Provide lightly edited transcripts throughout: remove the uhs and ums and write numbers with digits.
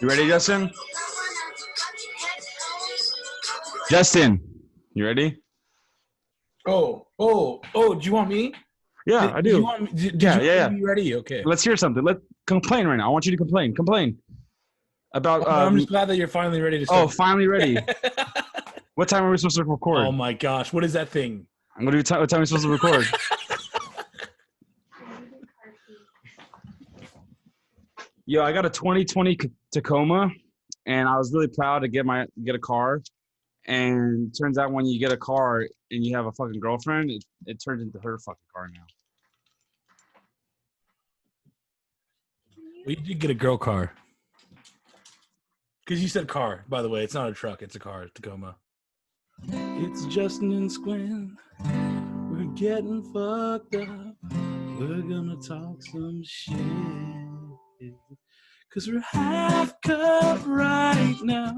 You ready, Justin? Justin, you ready? Oh! Do you want me? Yeah, I do. You want me? Did Yeah, you yeah, yeah. be ready? Okay. Let's hear something. Let's complain right now. I want you to complain. Complain about. I'm just glad that you're finally ready to start. Finally ready. What time are we supposed to record? Oh my gosh! What is that thing? What time are we supposed to record? Yo, I got a 2020 Tacoma, and I was really proud to get a car. And turns out when you get a car and you have a fucking girlfriend, it turns into her fucking car now. Well, you did get a girl car. Because you said car, by the way. It's not a truck. It's a car. Tacoma. It's Justin and Squint. We're getting fucked up. We're gonna talk some shit. Because we're half cut right now.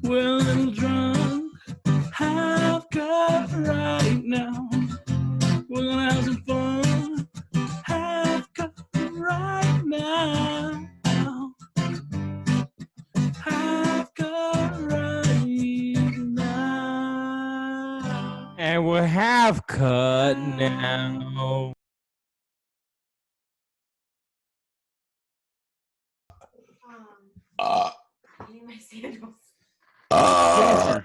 We're a little drunk. Half cut right now. We're gonna have some fun. Half cut right now. Half cut right now. And we're half cut now. I need my sandals. Oh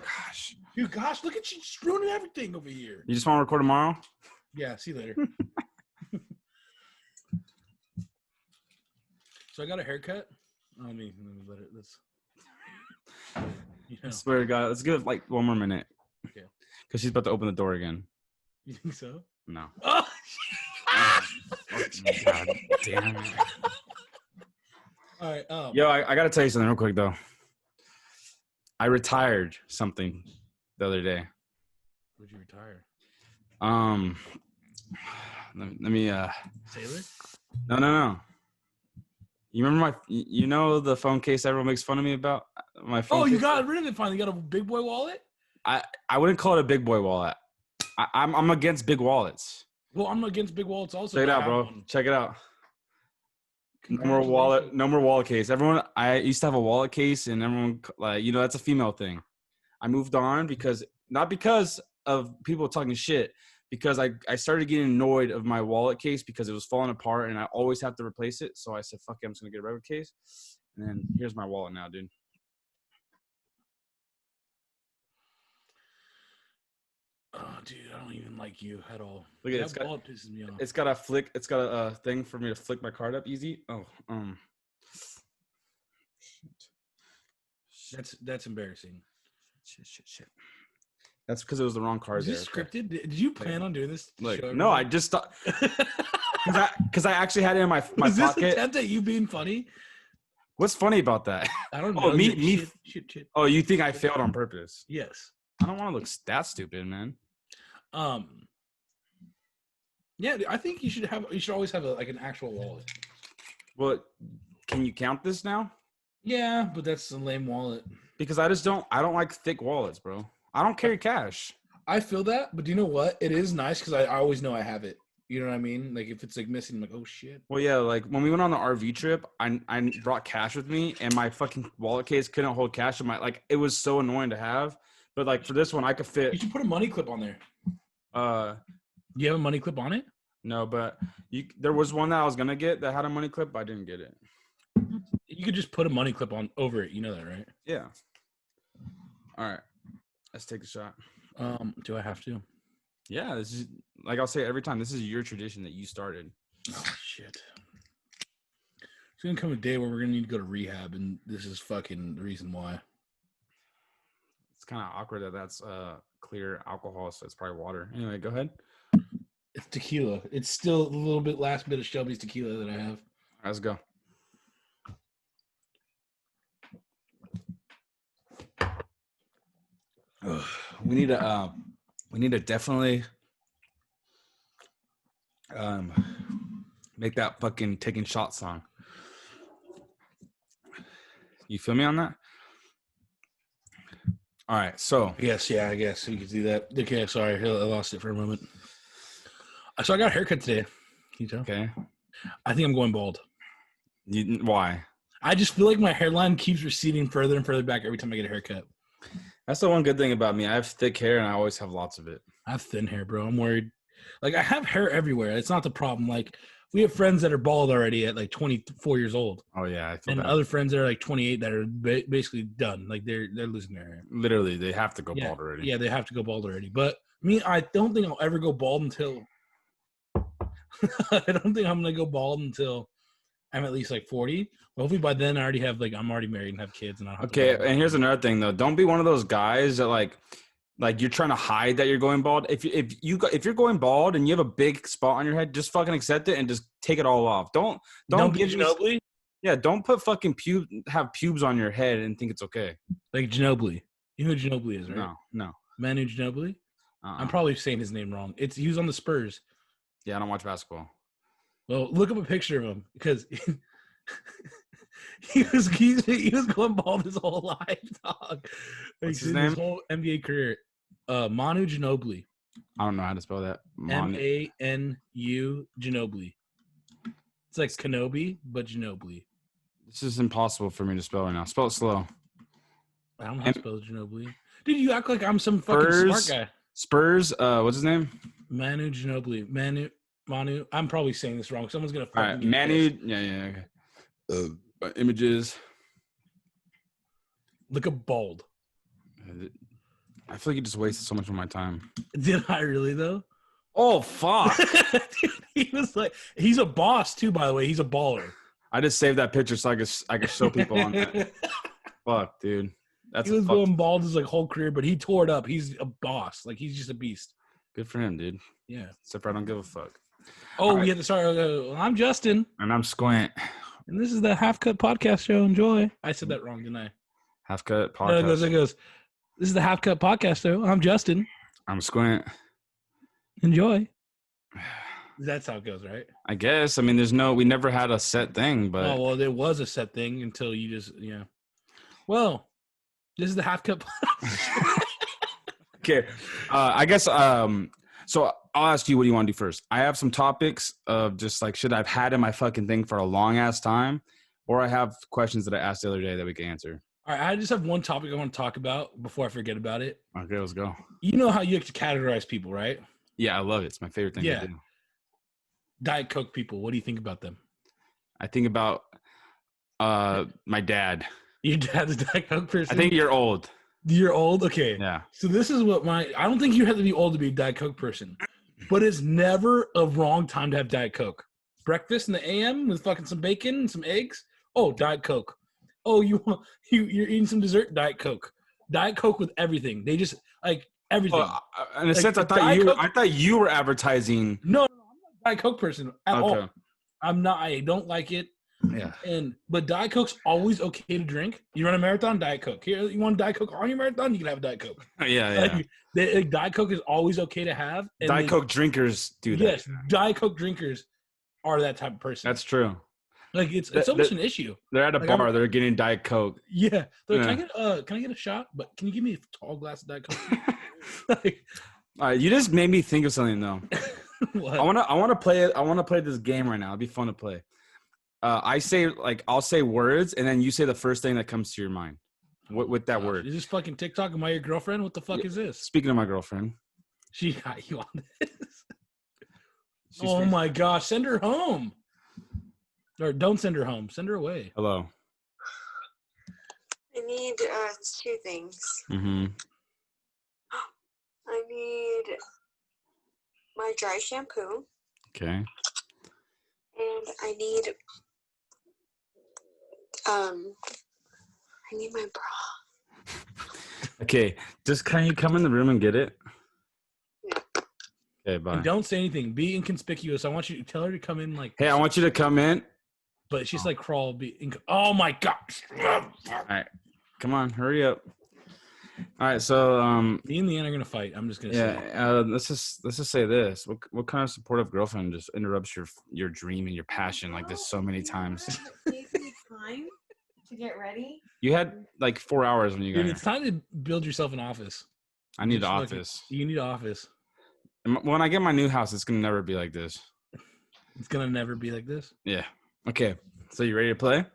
gosh. Dude, gosh, look at you just ruining everything over here. You just want to record tomorrow? Yeah, see you later. So I got a haircut. Let me let it. Let's. I swear to God, let's give it like one more minute. Okay. Because she's about to open the door again. You think so? No. Oh, God damn it. all right. Yo, I got to tell you something real quick, though. I retired something the other day. Would you retire? Let me Sailor? No. You remember you know the phone case everyone makes fun of me about? My phone Oh, you case? got rid of it finally. You got a big boy wallet? I wouldn't call it a big boy wallet. I'm against big wallets. Well, I'm against big wallets also. Check it but I out, have bro. one. Check it out. No more wallet. No more wallet case. I used to have a wallet case, and everyone that's a female thing. I moved on not because of people talking shit, because I started getting annoyed of my wallet case because it was falling apart, and I always have to replace it. So I said, "Fuck it, I'm just gonna get a regular case." And then here's my wallet now, dude. Oh, dude, I don't even like you at all. Look at it. That wallet pisses me off. It's got a flick. It's got a thing for me to flick my card up easy. Oh, That's embarrassing. Shit. That's because it was the wrong card. Is this scripted? Did you plan on doing this? No, I just thought because I actually had it in my pocket. Is this attempt at you being funny? What's funny about that? I don't know. Oh, me. Shit. Oh, you think I failed on purpose? Yes. I don't want to look that stupid, man. Yeah, I think you should always have an actual wallet. Well, can you count this now? Yeah, but that's a lame wallet. Because I don't like thick wallets, bro. I don't carry cash. I feel that, but do you know what? It is nice because I always know I have it. You know what I mean? Like if it's like missing, I'm like, oh shit. Well, yeah, like when we went on the RV trip, I brought cash with me, and my fucking wallet case couldn't hold cash in it was so annoying to have. But like for this one, I could fit. You should put a money clip on there. You have a money clip on it? No, but there was one that I was gonna get that had a money clip, but I didn't get it. You could just put a money clip on over it. You know that, right? Yeah. All right, let's take a shot. Do I have to? Yeah, this is like I'll say every time. This is your tradition that you started. Oh shit! It's gonna come a day where we're gonna need to go to rehab, and this is fucking the reason why. It's kind of awkward that that's clear alcohol, so it's probably water. Anyway, go ahead. It's tequila. It's still a little bit last bit of Shelby's tequila that I have. All right, let's go. We need to definitely make that fucking taking shot song. You feel me on that? All right, so Yes, yeah, I guess you could do that. Okay, sorry, I lost it for a moment. So I got a haircut today. Can you tell? okay. I think I'm going bald. Why? I just feel like my hairline keeps receding further and further back every time I get a haircut. That's the one good thing about me. I have thick hair and I always have lots of it. I have thin hair, bro. I'm worried. Like I have hair everywhere. It's not the problem. Like we have friends that are bald already at like 24 years old, Oh yeah, I feel and bad. other friends that are like 28 that are basically done. Like they're losing their hair. Literally, they have to go Yeah, bald already. yeah, they have to go bald already. But me, I don't think I'll ever go bald until. I don't think I'm gonna go bald until I'm at least like 40. Hopefully by then I already have I'm already married and have kids and I don't have Okay, to and here's another thing though. Don't be one of those guys that like you're trying to hide that you're going bald. If you're going bald and you have a big spot on your head, just fucking accept it and just take it all off. Don't be give me. Ginobili. Yeah, don't put fucking pubes on your head and think it's okay. Like Ginobili. You know who Ginobili is, right? No. Manu Ginobili. I'm probably saying his name wrong. He was on the Spurs. Yeah, I don't watch basketball. Well, look up a picture of him because he was going bald his whole life, dog. What's his name? His whole NBA career. Manu Ginobili. I don't know how to spell that. Manu Ginobili. It's like Kenobi, but Ginobili. This is impossible for me to spell right now. Spell it slow. I don't know how to spell Ginobili. Dude, you act like I'm some fucking smart guy. Spurs. What's his name? Manu Ginobili. Manu. I'm probably saying this wrong. Someone's gonna. All right, Manu. Yeah. Okay. Images. Look up bald. I feel like you just wasted so much of my time. Did I really though? Oh fuck! Dude, he was like, he's a boss too. By the way, he's a baller. I just saved that picture so I could show people on that. Fuck, dude. He was going bald his whole career, but he tore it up. He's a boss. Like he's just a beast. Good for him, dude. Yeah. Except for I don't give a fuck. Oh, we had to start. I'm Justin, and I'm Squint, and this is the Half Cut Podcast Show. Enjoy. I said that wrong, didn't I? Half Cut Podcast. No, it goes. This is the Half Cut Podcast Show. I'm Justin. I'm Squint. Enjoy. That's how it goes, right? I guess. I mean, we never had a set thing, but. Oh, well, there was a set thing until you just, yeah. Well, this is the Half Cut Podcast. Okay. I guess, so I'll ask you what you want to do first. I have some topics of just like shit I've had in my fucking thing for a long ass time, or I have questions that I asked the other day that we can answer. All right, I just have one topic I want to talk about before I forget about it. Okay, let's go. You know how you have to categorize people, right? Yeah, I love it. It's my favorite thing to do. Diet Coke people, what do you think about them? I think about my dad. Your dad's a Diet Coke person? I think you're old. You're old? Okay. Yeah. So this is what I don't think you have to be old to be a Diet Coke person, but it's never a wrong time to have Diet Coke. Breakfast in the AM with fucking some bacon and some eggs. Oh, Diet Coke. Oh, you're eating some dessert? Diet Coke. Diet Coke with everything. They just like everything. Well, in a sense, I thought you were advertising. No, I'm not a Diet Coke person at all. I'm not. I don't like it. Yeah. But Diet Coke's always okay to drink. You run a marathon, Diet Coke. Here, you want Diet Coke on your marathon? You can have a Diet Coke. Yeah. Diet Coke is always okay to have. And Diet Coke drinkers do that. Yes, Diet Coke drinkers are that type of person. That's true. Like it's almost an issue. They're at a bar. They're getting Diet Coke. Yeah. Can I get a shot? But can you give me a tall glass of Diet Coke? All right, you just made me think of something though. What? I want to play it. I want to play this game right now. It'd be fun to play. I'll say words, and then you say the first thing that comes to your mind with that word. Is this fucking TikTok? Am I your girlfriend? What the fuck is this? Speaking of my girlfriend, she got you on this. My gosh! Send her home. Or don't send her home. Send her away. Hello. I need two things. Mm-hmm. I need my dry shampoo. Okay. And I need my bra. Okay. Can you come in the room and get it? Yeah. Okay, bye. And don't say anything. Be inconspicuous. I want you to tell her to come in like. Hey, I want you to come in. But she's like crawl. Oh my gosh! All right, come on, hurry up. All right, so me and Leanne are gonna fight. I'm just gonna say. Let's just say this. What kind of supportive girlfriend just interrupts your dream and your passion like this so many times? It gave me time to get ready. You had like 4 hours when you got Dude, here. it's time to build yourself an office. I need an office. You need an office. When I get my new house, it's gonna never be like this. It's gonna never be like this. Yeah. Okay. So you ready to play?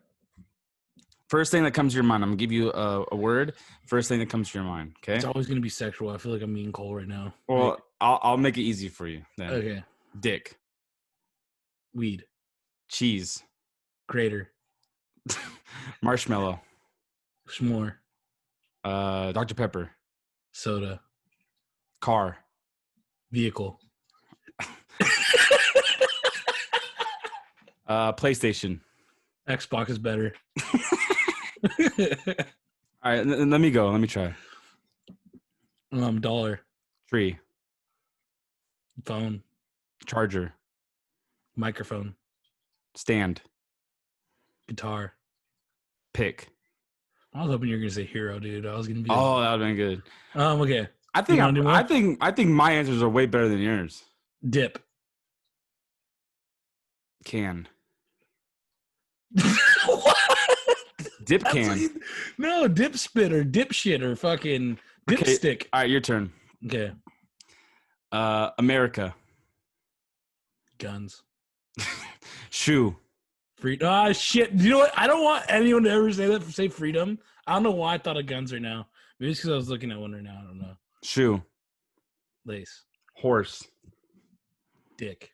First thing that comes to your mind. I'm gonna give you a word. First thing that comes to your mind. Okay. It's always gonna be sexual. I feel like I'm eating coal right now. Well, Right? I'll make it easy for you then. Okay. Dick, Weed. cheese, Crater. marshmallow, S'more. Dr. Pepper, Soda. car, Vehicle. PlayStation. Xbox is better. All right, let me go. Let me try. Dollar. Tree, Phone. charger, Microphone. stand, Guitar. pick. I was hoping you were gonna say hero, dude. I was gonna be. Oh, that would have been good. Okay. I think You wanna do more? I think my answers are way better than yours. Dip. Can. What? Dip That's can. like- no, dip spit or dip shit or fucking Okay. dipstick. All right, your turn. Okay. America. Guns. Shoe. Free. Shit. You know what? I don't want anyone to ever say that. Say freedom. I don't know why I thought of guns right now. Maybe it's because I was looking at one right now. I don't know. Shoe. Lace. Horse. Dick.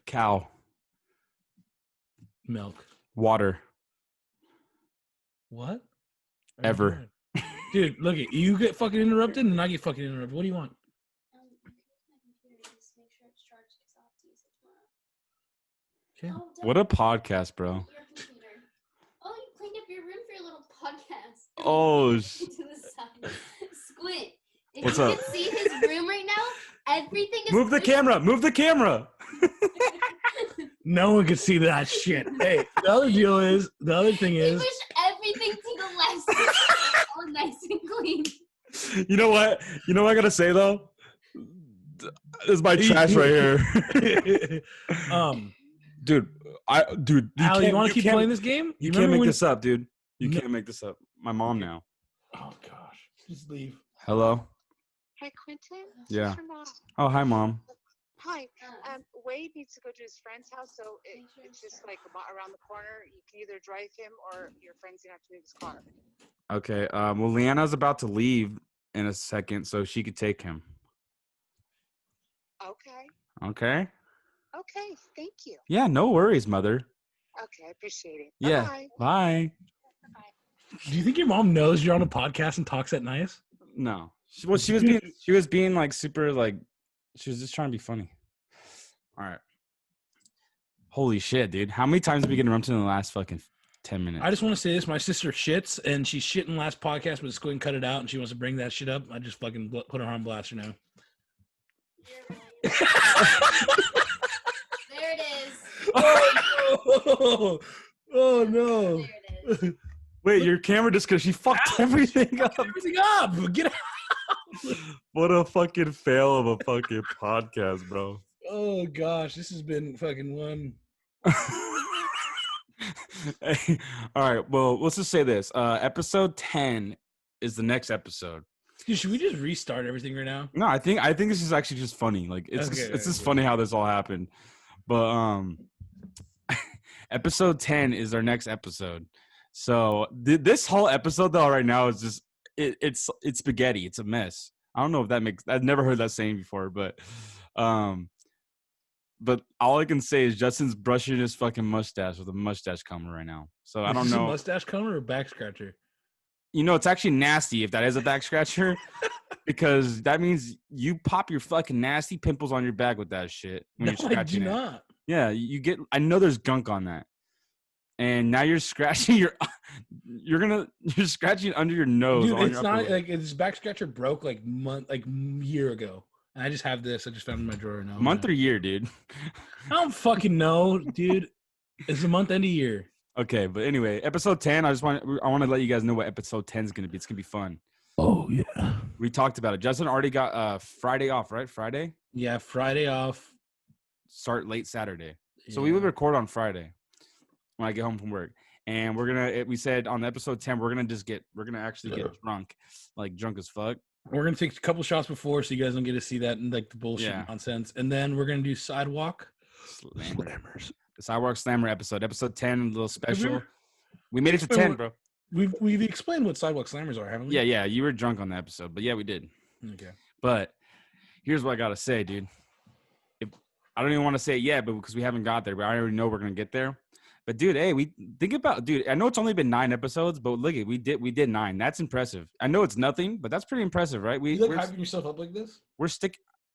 Cow. Milk. Water. What? Ever. Dude, look at you get fucking interrupted and I get fucking interrupted. What do you want? Okay. What a podcast, bro. Oh, you cleaned up your room for your little podcast. Oh, To the side. Squint. If What's you up? can see his room right now, everything is Move the camera. Move the camera. No one can see that shit. Hey, the other thing He is, pushed everything to the left. So it's all nice and clean. You know what? You know what I gotta say though? This is my trash right here. Dude, Al, you want to keep can't- playing this game? You remember can't make when- this up, dude. You No. can't make this up. My mom now. Oh gosh, just leave. Hello. Hi, Quentin. Yeah. This is your mom. Oh, hi, mom. Hi. Wade needs to go to his friend's house, so it's just like around the corner. You can either drive him or your friend's gonna have to move his car. Okay. Well, Leanna's about to leave in a second, so she could take him. Okay. Okay. Okay. Thank you. Yeah. No worries, mother. Okay, I appreciate it. Yeah. Bye. Bye. Do you think your mom knows you're on a podcast and talks that nice? No. She was being like super like she was just trying to be funny. All right. Holy shit, dude! How many times did we get interrupted in the last fucking 10 minutes? I just want to say this: my sister shits, and she shit in the last podcast, but Squint cut it out, and she wants to bring that shit up. I just fucking put her on blast now. There it is. Oh no! There it is. Wait, your camera just because she fucked everything up. Everything up! Get out! What a fucking fail of a fucking podcast, bro. Oh gosh, this has been fucking one. Hey, all right, well, let's just say this. Episode 10 is the next episode. Dude, should we just restart everything right now? No, I think this is actually just funny. Like it's Okay, it's just okay. funny how this all happened. But episode 10 is our next episode. So this whole episode though right now is just it's spaghetti. It's a mess. I don't know if that makes I've never heard that saying before, but all I can say is Justin's brushing his fucking mustache with a mustache comber right now. So I Is don't this a know. mustache comber or a back scratcher? You know, it's actually nasty if that is a back scratcher because that means you pop your fucking nasty pimples on your back with that shit when No, you're I do scratching it. not. Yeah, you get. I know there's gunk on that, and now you're scratching your. You're scratching under your nose. Dude, on it's your upper not lip. like this back scratcher broke like year ago, and I just have this. I just found it in my drawer now. Month or year, dude. I don't fucking know, dude. It's a month and a year. Okay, but anyway, episode 10. I want to let you guys know what episode 10 is gonna be. It's gonna be fun. Oh yeah. We talked about it. Justin already got Friday off, right? Friday. Yeah, Friday off. Start late Saturday. So we will record on Friday when I get home from work. And we said on episode 10, we're gonna actually get drunk, like drunk as fuck. We're gonna take a couple shots before, so you guys don't get to see that and like the bullshit Yeah. nonsense. And then we're gonna do sidewalk Slammers. The Sidewalk Slammer episode 10, a little special. We made it to 10, bro. We've explained what sidewalk slammers are, haven't we? Yeah. You were drunk on the episode, but yeah, we did. Okay. But here's what I gotta say, dude. I don't even want to say it yet, but because we haven't got there, but I already know we're gonna get there. But dude, hey, we think about, dude. I know it's only been 9 episodes, but look, we did 9. That's impressive. I know it's nothing, but that's pretty impressive, right? You like hyping yourself up like this?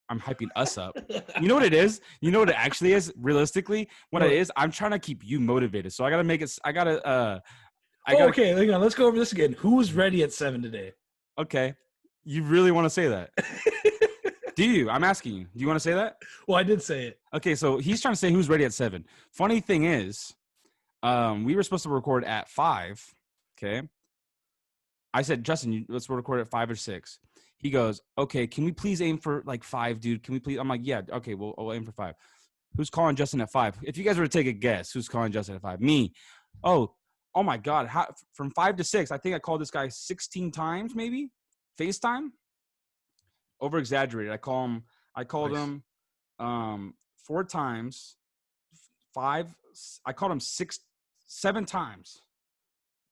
I'm hyping us up. You know what it is? You know what it actually is? Realistically, what it is? I'm trying to keep you motivated. So I gotta make it. Okay, hang on. Let's go over this again. Who was ready at 7 today? Okay, you really want to say that? Do you? I'm asking you. Do you want to say that? Well, I did say it. Okay, so he's trying to say who's ready at 7. Funny thing is, we were supposed to record at 5. Okay. I said, Justin, let's record at 5 or 6. He goes, okay, can we please aim for like 5, dude? Can we please? I'm like, yeah, okay, we'll aim for 5. Who's calling Justin at 5? If you guys were to take a guess, who's calling Justin at 5? Me. Oh my God. From 5 to 6, I think I called this guy 16 times, maybe. FaceTime. Over exaggerated. I called him 4 times. 5. I called him 7 times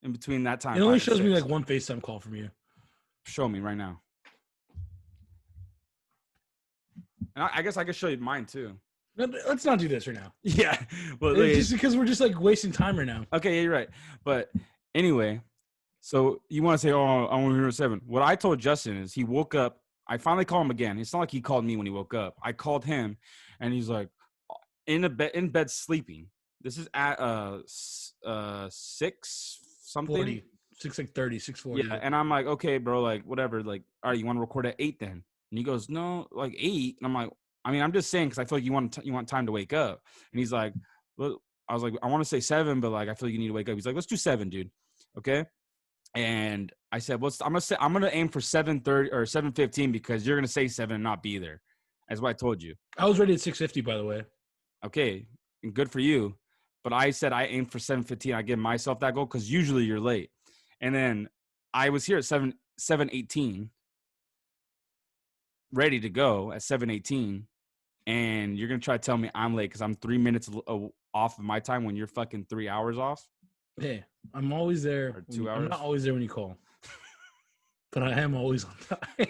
in between that time. It only shows me like one FaceTime call from you. Show me right now. And I guess I could show you mine too. No, let's not do this right now. Yeah. Well, it's just because we're just like wasting time right now. Okay, yeah, you're right. But anyway, so you want to say, oh, I want to hear at 7. What I told Justin is he woke up. I finally called him again. It's not like he called me when he woke up. I called him, and he's like in bed sleeping. This is at 6 something. 40. 6:30, 6:40. Yeah, and I'm like, okay, bro, like whatever. Like, all right, you want to record at 8 then? And he goes, no, like 8. And I'm like, I mean, I'm just saying because I feel like you want time to wake up. And he's like, well, I was like, I want to say 7, but like I feel like you need to wake up. He's like, let's do 7, dude. Okay. And I said, I'm gonna aim for 7:30 or 7:15 because you're gonna say 7 and not be there. That's what I told you. I was ready at 6:50, by the way. Okay, and good for you. But I said I aimed for 7:15. I give myself that goal because usually you're late. And then I was here at 7:18, ready to go at 7:18, and you're gonna try to tell me I'm late because I'm 3 minutes off of my time when you're fucking 3 hours off. Hey, I'm always there. Or 2 hours. I'm not always there when you call, but I am always on time.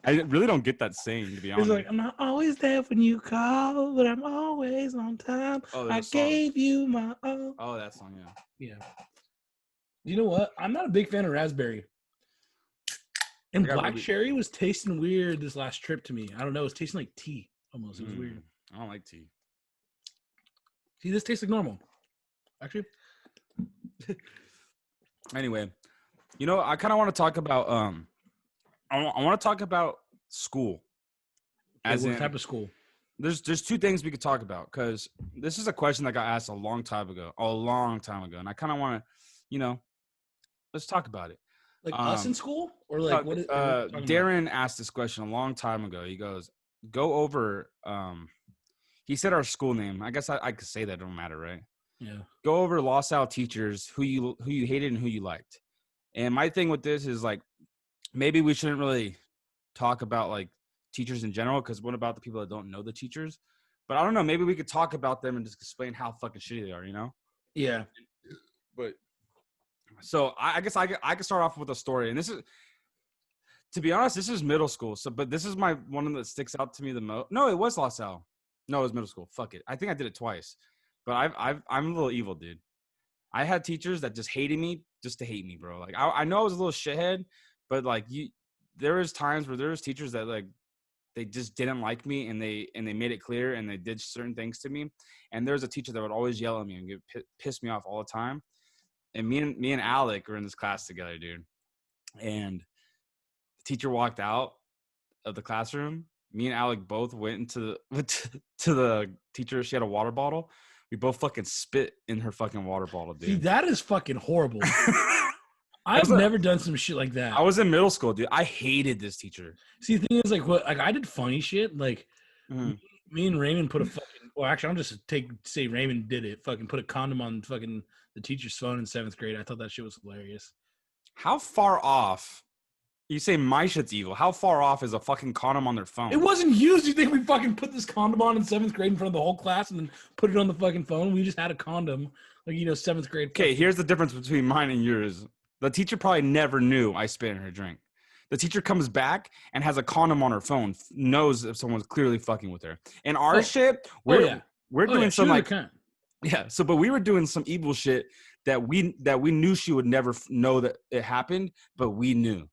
I really don't get that saying, to be honest. It's like, I'm not always there when you call, but I'm always on time. Oh, I gave you my all. Oh, that song, yeah. Yeah. You know what? I'm not a big fan of raspberry. And black cherry was tasting weird this last trip to me. I don't know. It was tasting like tea almost. It was weird. I don't like tea. See, this tastes like normal. Actually. Anyway, you know, I kind of want to talk about I want to talk about school. As what type of school? There's 2 things we could talk about because this is a question that got asked a long time ago, and I kind of want to, you know, let's talk about it. Like us in school, or like what? Darren asked this question a long time ago. He goes, "Go over." He said our school name. I guess I could say that. It don't matter, right? Yeah. Go over Los Al teachers who you hated and who you liked. And my thing with this is like, maybe we shouldn't really talk about like teachers in general because what about the people that don't know the teachers? But I don't know. Maybe we could talk about them and just explain how fucking shitty they are. You know? Yeah. But so I guess I could start off with a story, and this is, to be honest, this is middle school. So, but this is my one that sticks out to me the most. No, it was Los Al. No, it was middle school. Fuck it. I think I did it twice. But I'm a little evil, dude. I had teachers that just hated me just to hate me, bro. Like I know I was a little shithead, but like there was times where there was teachers that like they just didn't like me, and they made it clear, and they did certain things to me. And there was a teacher that would always yell at me and piss me off all the time. And me and Alec were in this class together, dude. And the teacher walked out of the classroom. Me and Alec both went into the teacher. She had a water bottle. We both fucking spit in her fucking water bottle, dude. See, that is fucking horrible. I've never done some shit like that. I was in middle school, dude. I hated this teacher. See, the thing is, like, I did funny shit. Like, me and Raymond put a fucking. Well, actually, I'm just say Raymond did it. Fucking put a condom on fucking the teacher's phone in 7th grade. I thought that shit was hilarious. How far off You say my shit's evil. How far off is a fucking condom on their phone? It wasn't used. You think we fucking put this condom on in 7th grade in front of the whole class and then put it on the fucking phone? We just had a condom, like 7th grade. Okay, here's the difference between mine and yours. The teacher probably never knew I spit in her drink. The teacher comes back and has a condom on her phone, knows if someone's clearly fucking with her. And our shit, we're doing some like, so, but we were doing some evil shit that we knew she would never know that it happened, but we knew.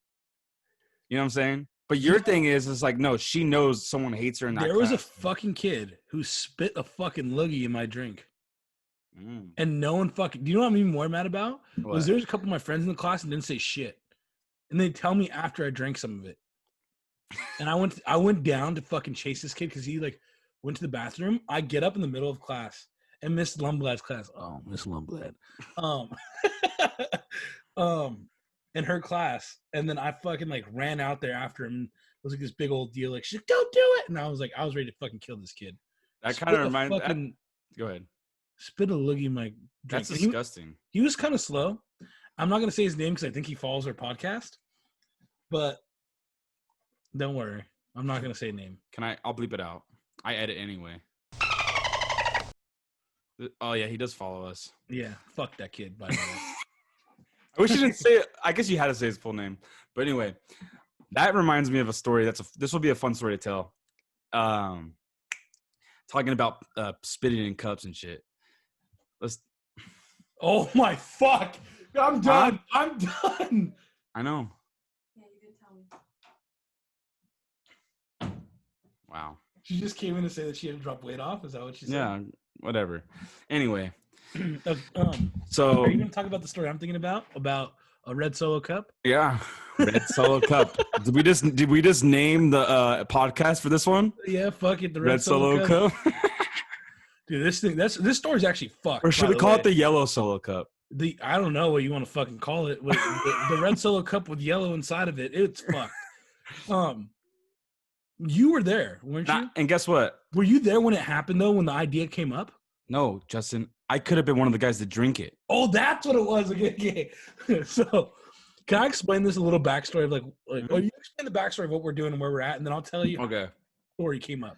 You know what I'm saying? But your thing is like, no, she knows someone hates her in that There was a class. fucking kid who spit a fucking loogie in my drink. And no one fucking, do you know what I'm even more mad about? What? Was there's a couple of my friends in the class and didn't say shit. And they tell me after I drank some of it. And I went down to fucking chase this kid because he like went to the bathroom. I get up in the middle of class and Miss Lumblad's class. Oh, Miss Lumblad. In her class. And then I fucking like ran out there after him. It was like this big old deal. Like, she's like, don't do it. And I was like, I was ready to fucking kill this kid. That kind of reminds me. Go ahead. Spit a loogie in my drink. That's disgusting. He was kind of slow. I'm not going to say his name because I think he follows our podcast. But don't worry. I'm not going to say a name. I'll bleep it out. I edit anyway. Oh, yeah, he does follow us. Yeah, fuck that kid, by the way. I wish you didn't say it. I guess you had to say his full name. But anyway, that reminds me of a story. This will be a fun story to tell. Talking about spitting in cups and shit. Oh, my fuck. I'm done. I'm done. I know. Yeah, you did tell me. Wow. She just came in to say that she had to drop weight off. Is that what she said? Yeah, whatever. Anyway. So are you going to talk about the story I'm thinking about a red Solo cup? Yeah, red Solo cup. Did we just name the podcast for this one? Yeah, fuck it. The red Solo cup. Dude, this story's actually fucked. Or should we call it the yellow Solo cup? I don't know what you want to fucking call it. The red Solo cup with yellow inside of it. It's fucked. You were there, weren't you? And guess what? Were you there when it happened though? When the idea came up? No, Justin. I could have been one of the guys to drink it. Oh, that's what it was. Okay. So, can I explain this a little backstory of or you explain the backstory of what we're doing and where we're at, and then I'll tell you how the story came up.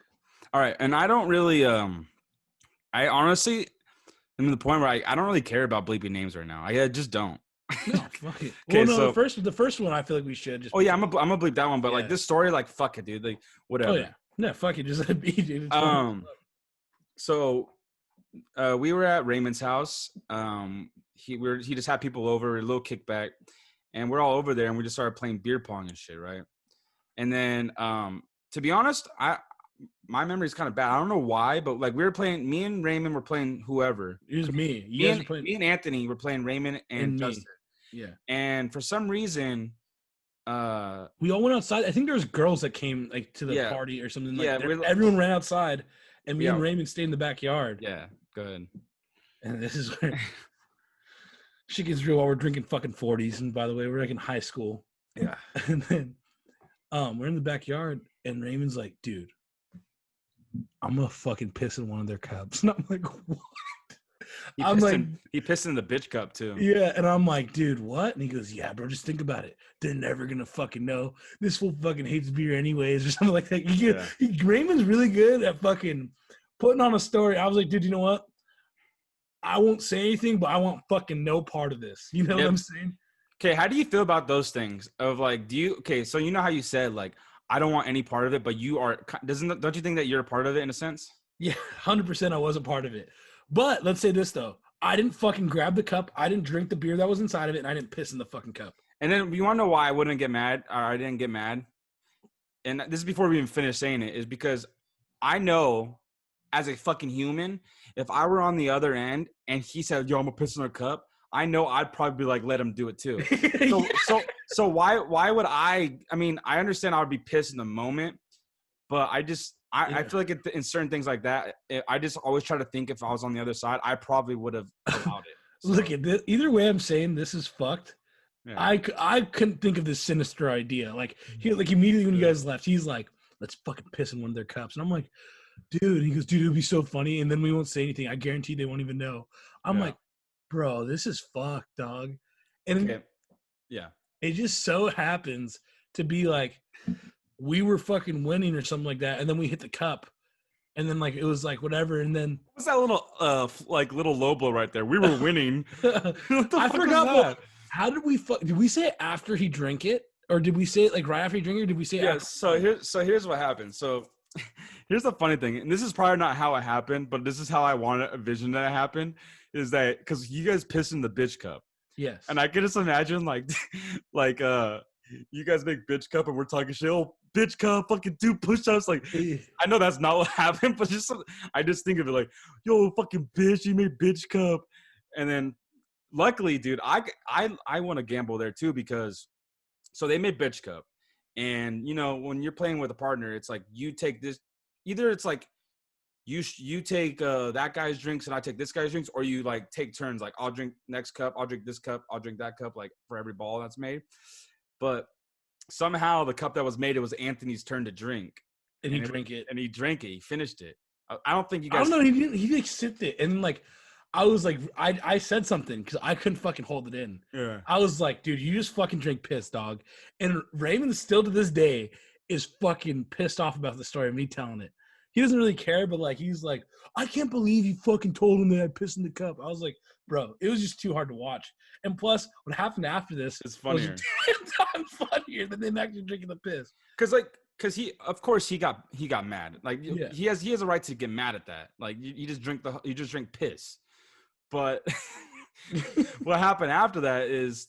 All right, and I don't really, I honestly am to the point where I don't really care about bleeping names right now. I just don't. No, fuck it. Okay, well, no, so the first one I feel like we should just. Oh yeah, I'm gonna bleep that one, but like this story, like fuck it, dude. Like whatever. Oh yeah, no, fuck it, just let it be, dude. So we were at Raymond's house. He just had people over, a little kickback, and we're all over there, and we just started playing beer pong and shit, right? And then, to be honest, my memory is kind of bad. I don't know why, but like we were playing. Me and Raymond were playing whoever. It was me. Me and Anthony were playing Raymond and Justin. Yeah. And for some reason, we all went outside. I think there was girls that came like to the party or something. Like everyone ran outside, and me and Raymond stayed in the backyard. Yeah, good. And this is where shit gets real while we're drinking fucking 40s. And by the way, we're like in high school. Yeah. And then we're in the backyard, and Raymond's like, dude, I'm gonna fucking piss in one of their cups. And I'm like, what? He pissed in the bitch cup too. Yeah, and I'm like, dude, what? And he goes, yeah, bro, just think about it. They're never gonna fucking know. This fool fucking hates beer anyways, or something like that. Raymond's really good at fucking putting on a story. I was like, dude, you know what? I won't say anything, but I want fucking no part of this. You know what I'm saying? Okay, how do you feel about those things? Of like, so you know how you said like, I don't want any part of it, but you are. Don't you think that you're a part of it in a sense? Yeah, 100%. I was a part of it. But let's say this though, I didn't fucking grab the cup. I didn't drink the beer that was inside of it, and I didn't piss in the fucking cup. And then you want to know why I wouldn't get mad, or I didn't get mad? And this is before we even finish saying it, is because I know as a fucking human, if I were on the other end and he said, "Yo, I'm gonna piss in a cup," I know I'd probably be like, let him do it too. So why would I? I mean, I understand I would be pissed in the moment, but I feel like in certain things like that, I just always try to think if I was on the other side, I probably would have allowed it. So. Look at this. Either way, I'm saying this is fucked. Yeah. I couldn't think of this sinister idea. Like immediately when you guys left, he's like, "Let's fucking piss in one of their cups," and I'm like, "Dude," he goes, "Dude, it'll be so funny," and then we won't say anything. I guarantee they won't even know. I'm like, "Bro, this is fucked, dog," and it just so happens to be like, we were fucking winning or something like that, and then we hit the cup, and then like it was like whatever, and then What's that little little low blow right there? We were winning. What the I fuck forgot. was that? How did we? Did we say it after he drank it, or did we say it like right after he drank it? Or did we say it Yeah. after? Here's what happened. So here's the funny thing, and this is probably not how it happened, but this is how I want to envision that it happened. Is that because you guys pissed in the bitch cup? Yes. And I can just imagine like you guys make bitch cup and we're talking shit. Oh, bitch cup, fucking do push-ups. Like I know that's not what happened, but I just think of it like, yo, fucking bitch, you made bitch cup. And then luckily, dude, I want to gamble there too because so they made bitch cup. And you know, when you're playing with a partner, it's like you take this, either it's like you take that guy's drinks and I take this guy's drinks, or you like take turns. Like I'll drink next cup, I'll drink this cup, I'll drink that cup, like for every ball that's made. But somehow the cup that was made, it was Anthony's turn to drink, and he drank it. And he drank it. He finished it. I don't think you I guys. don't know. He didn't. He like sipped it, and like I was like, I said something because I couldn't fucking hold it in. Yeah. I was like, dude, you just fucking drink piss, dog. And Raymond still to this day is fucking pissed off about the story of me telling it. He doesn't really care, but like he's like, I can't believe you fucking told him that I pissed in the cup. I was like, bro, it was just too hard to watch. And plus, what happened after this It's funnier. was 10 times funnier than them actually drinking the piss. Because he, of course, he got mad. Like Yeah. he has a right to get mad at that. Like you just drink piss. But what happened after that is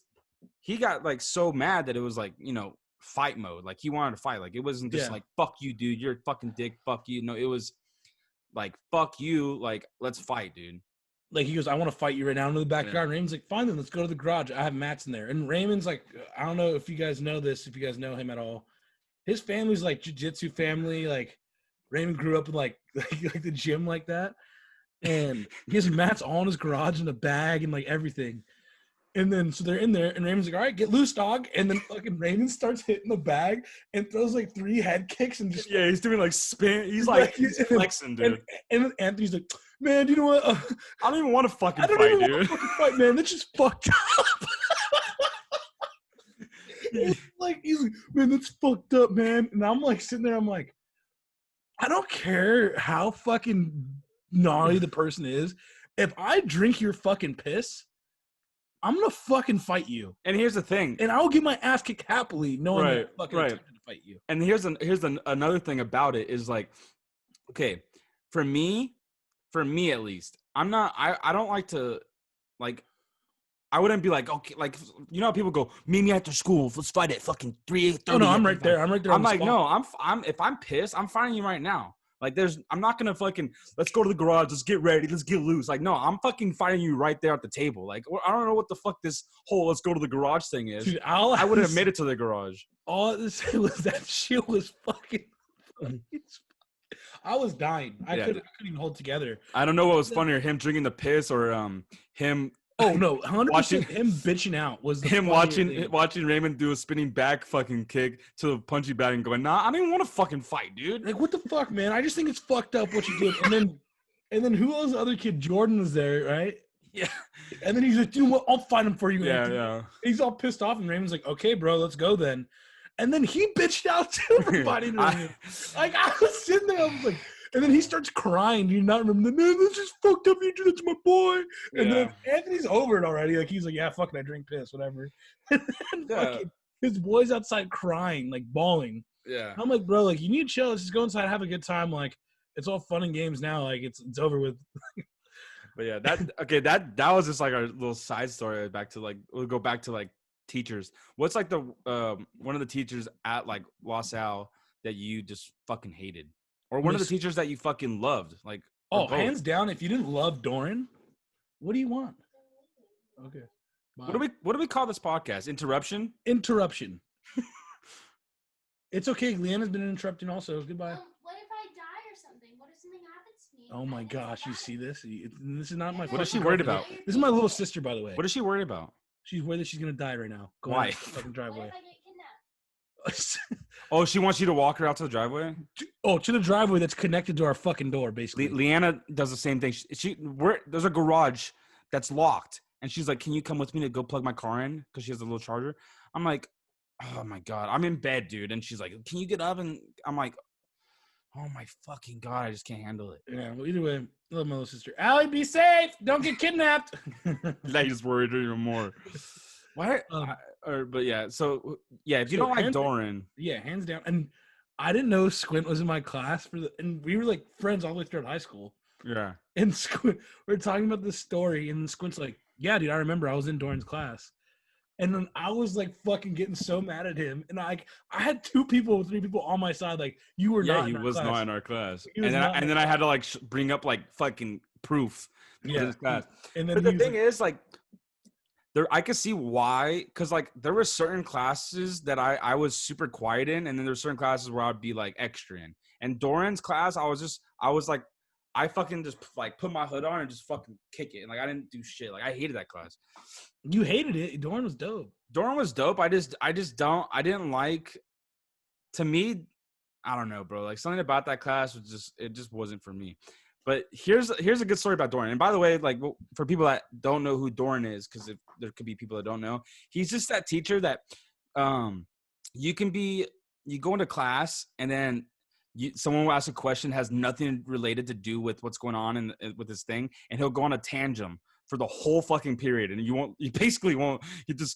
he got like so mad that it was like, you know, fight mode. Like he wanted to fight. Like it wasn't just like, fuck you, dude, you're a fucking dick, fuck you. No, it was like, fuck you, like, let's fight, dude. Like he goes, I want to fight you right now into the backyard. And Raymond's like, fine then, let's go to the garage. I have mats in there. And Raymond's like, I don't know if you guys know this, if you guys know him at all. His family's like jiu-jitsu family. Like Raymond grew up in like the gym like that. And he has mats all in his garage in a bag and like everything. And then so they're in there and Raymond's like, all right, get loose, dog. And then fucking Raymond starts hitting the bag and throws like 3 head kicks and just he's doing like spin. He's like he's flexing, dude. And Anthony's like, man, you know what? I don't even want to fucking fight, dude. Want to fucking fight, man. That's just fucked up. He's like, man, that's fucked up, man. And I'm like sitting there, I'm like, I don't care how fucking gnarly the person is. If I drink your fucking piss, I'm gonna fucking fight you. And here's the thing. And I'll get my ass kicked happily, knowing that I'm fucking attempting to fight you. And here's another thing about it is like, okay, for me at least, I don't like to like. I wouldn't be like, okay, like, you know how people go, meet me after school, let's fight at fucking 3:30. Oh no, I'm right there. I'm like, no, I'm if I'm pissed, I'm fighting you right now. Like, I'm not gonna fucking, let's go to the garage, let's get ready, let's get loose. Like, no, I'm fucking fighting you right there at the table. Like, I don't know what the fuck this whole let's go to the garage thing is. Dude, I would have made it to the garage. All this was that shit was fucking. I was dying. I couldn't even hold together. I don't know what was funnier, him drinking the piss or him. Oh no, 100% him bitching out was him watching Raymond do a spinning back fucking kick to the punchy bag and going, nah, I don't even want to fucking fight, dude. Like, what the fuck, man? I just think it's fucked up what you did. And then who was the other kid? Jordan was there, right? Yeah. And then he's like, dude, I'll fight him for you. Yeah, Anthony. yeah. He's all pissed off, and Raymond's like, okay, bro, let's go then. And then he bitched out to everybody. I was sitting there, I was like, and then he starts crying. Do you not remember? Man, this is fucked up. You did it to my boy. And then Anthony's over it already. Like, he's like, yeah, fucking, I drink piss, whatever. And fucking, his boy's outside crying, like bawling. Yeah. I'm like, bro, like, you need to chill. Let's just go inside, have a good time. Like, it's all fun and games now. Like, it's over with. But yeah, that was just like our little side story. We'll go back to like teachers. What's like the one of the teachers at like LaSalle that you just fucking hated? Or one of the teachers that you fucking loved, like. Oh, hands down! If you didn't love Doran, what do you want? Okay. Bye. What do we call this podcast? Interruption. It's okay. Leanna's been interrupting also. Goodbye. What if I die or something? What if something happens to me? Oh my gosh! You see this? This is not my. What is she worried about? This is my little sister, by the way. What is she worried about? She's worried that she's gonna die right now. Why? Fucking driveway. What if I get kidnapped? Oh, she wants you to walk her out to the driveway? To the driveway that's connected to our fucking door, basically. Leanna does the same thing. There's a garage that's locked, and she's like, "Can you come with me to go plug my car in?" Because she has a little charger. I'm like, oh my God, I'm in bed, dude. And she's like, can you get up? And I'm like, oh my fucking God, I just can't handle it. Yeah, well, either way, love my little sister. Allie, be safe. Don't get kidnapped. I just worried her even more. Why? But yeah, so yeah, if you don't like Doran. Yeah, hands down. And I didn't know Squint was in my class and we were like friends all the way throughout high school. Yeah. And Squint, we're talking about this story, and Squint's like, yeah, dude, I remember I was in Doran's class. And then I was like fucking getting so mad at him. And I had 3 people on my side. Like, you were not in our class. Yeah, he was not in our class. And then I had to like bring up like fucking proof. Yeah. His class. And then but the thing is, like, I could see why, because like there were certain classes that I was super quiet in, and then there's certain classes where I'd be like extra in. And Doran's class, I was like, I fucking just like put my hood on and just fucking kick it. And like I didn't do shit. Like I hated that class. You hated it. Doran was dope. Doran was dope. I didn't like, to me, I don't know, bro. Like something about that class was just wasn't for me. But here's a good story about Doran. And by the way, like for people that don't know who Doran is, because there could be people that don't know, he's just that teacher that you go into class and then someone will ask a question has nothing related to do with what's going on with this thing, and he'll go on a tangent for the whole fucking period, and you just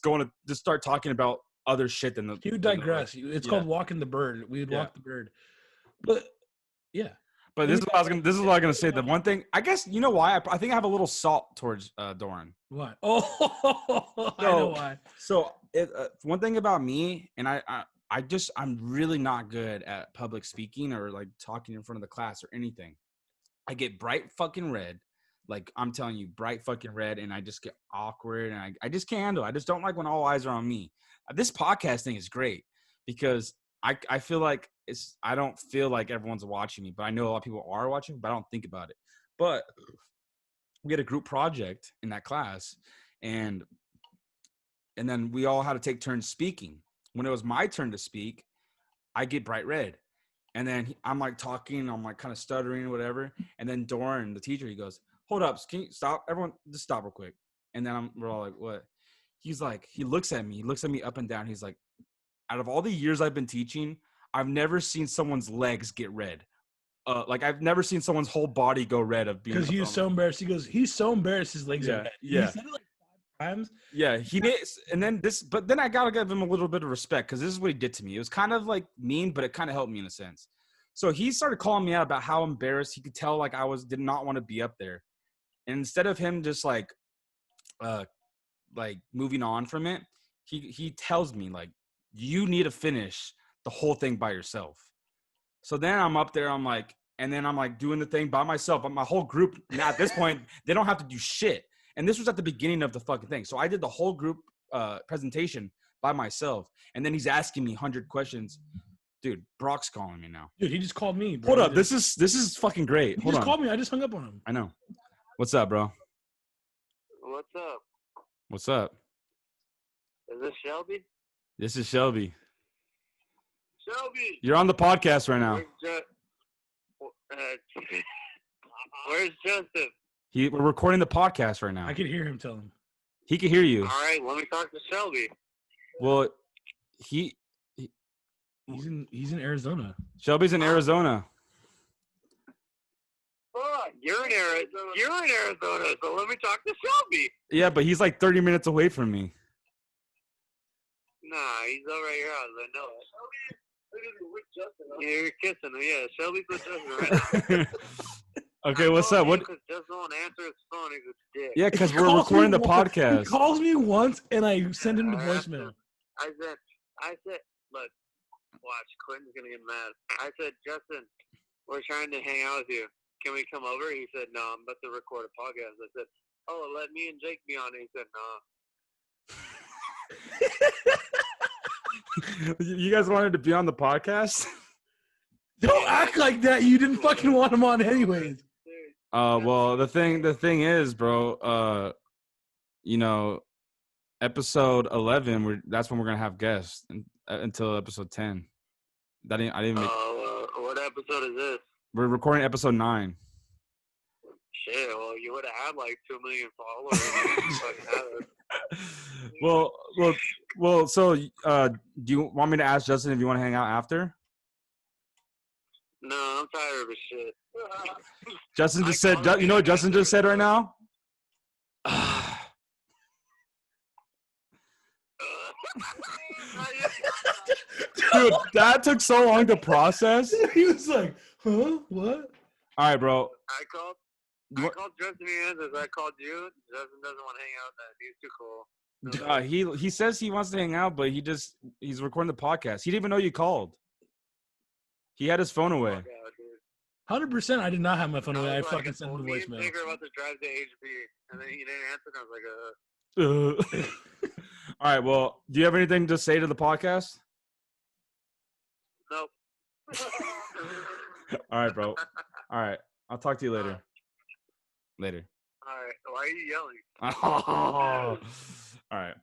go on to just start talking about other shit than the. You digress. It's called walking the bird. We would walk the bird, but yeah. But this is what I was gonna say. The one thing, I guess, you know why? I think I have a little salt towards Doran. What? Oh, I know why. So one thing about me, and I'm really not good at public speaking or like talking in front of the class or anything. I get bright fucking red. Like I'm telling you, bright fucking red, and I just get awkward, and I just can't handle it. I just don't like when all eyes are on me. This podcast thing is great because I feel like I don't feel like everyone's watching me, but I know a lot of people are watching, but I don't think about it. But we had a group project in that class, and then we all had to take turns speaking. When it was my turn to speak, I get bright red. And then I'm like talking, I'm like kind of stuttering or whatever. And then Doran, the teacher, he goes, hold up, can you stop? Everyone, just stop real quick. And then we're all like, what? He's like, he looks at me up and down. He's like, out of all the years I've been teaching, I've never seen someone's legs get red. Like I've never seen someone's whole body go red of being. Because he was so embarrassed. He goes, he's so embarrassed his legs are red. Yeah. He said it like 5 times. Yeah, he did. And then but then I gotta give him a little bit of respect because this is what he did to me. It was kind of like mean, but it kind of helped me in a sense. So he started calling me out about how embarrassed he could tell, like I did not want to be up there. And instead of him just like moving on from it, he tells me like, you need to finish the whole thing by yourself. So then I'm up there, I'm like doing the thing by myself, but my whole group now at this point, they don't have to do shit. And this was at the beginning of the fucking thing. So I did the whole group presentation by myself. And then he's asking me 100 questions. Dude, Brock's calling me now. Dude, he just called me, bro. Hold up, this is fucking great. He just called me. I just hung up on him. I know. What's up, bro? What's up? What's up? Is this Shelby? This is Shelby. Shelby! You're on the podcast right now. Where's Joseph? We're recording the podcast right now. I can hear him tell him. He can hear you. All right, let me talk to Shelby. Well, he's in Arizona. Shelby's in Arizona. Fuck, you're in Arizona, so let me talk to Shelby. Yeah, but he's like 30 minutes away from me. Nah, he's over at your house. I know it. Yeah, you're kissing him. Yeah, Shelby's with Justin right now. Okay, what's up? What? Because Justin won't answer his phone. He's a dick. Yeah, because we're recording the podcast. He calls me once, and I send him the voicemail. I said, look, watch, Quentin's gonna get mad. I said, Justin, we're trying to hang out with you. Can we come over? He said, no, I'm about to record a podcast. I said, oh, let me and Jake be on it. He said, no. You guys wanted to be on the podcast? Don't act like that. You didn't fucking want him on anyways. Well, the thing is, bro, episode 11, that's when we're gonna have guests until episode 10. I didn't make. What episode is this? We're recording episode 9. Shit, well, you would have had like 2 million followers. Well, Well, so do you want me to ask Justin if you want to hang out after? No, I'm tired of his shit. Justin just said. called him You know what and Justin just said right now? Dude, that took so long to process. He was like, huh? What? All right, bro. I called Justin Hernandez. I called you. Justin doesn't want to hang out. That he's too cool. He says he wants to hang out, but he's recording the podcast. He didn't even know you called. He had his phone away. 100%. I did not have my phone away. I was like, fucking sent him a me and voicemail. Tigger about to drive to HB, and then he didn't answer. And I was like, All right. Well, do you have anything to say to the podcast? nope. All right, bro. All right. I'll talk to you later. Later. All right. Why are you yelling? All right.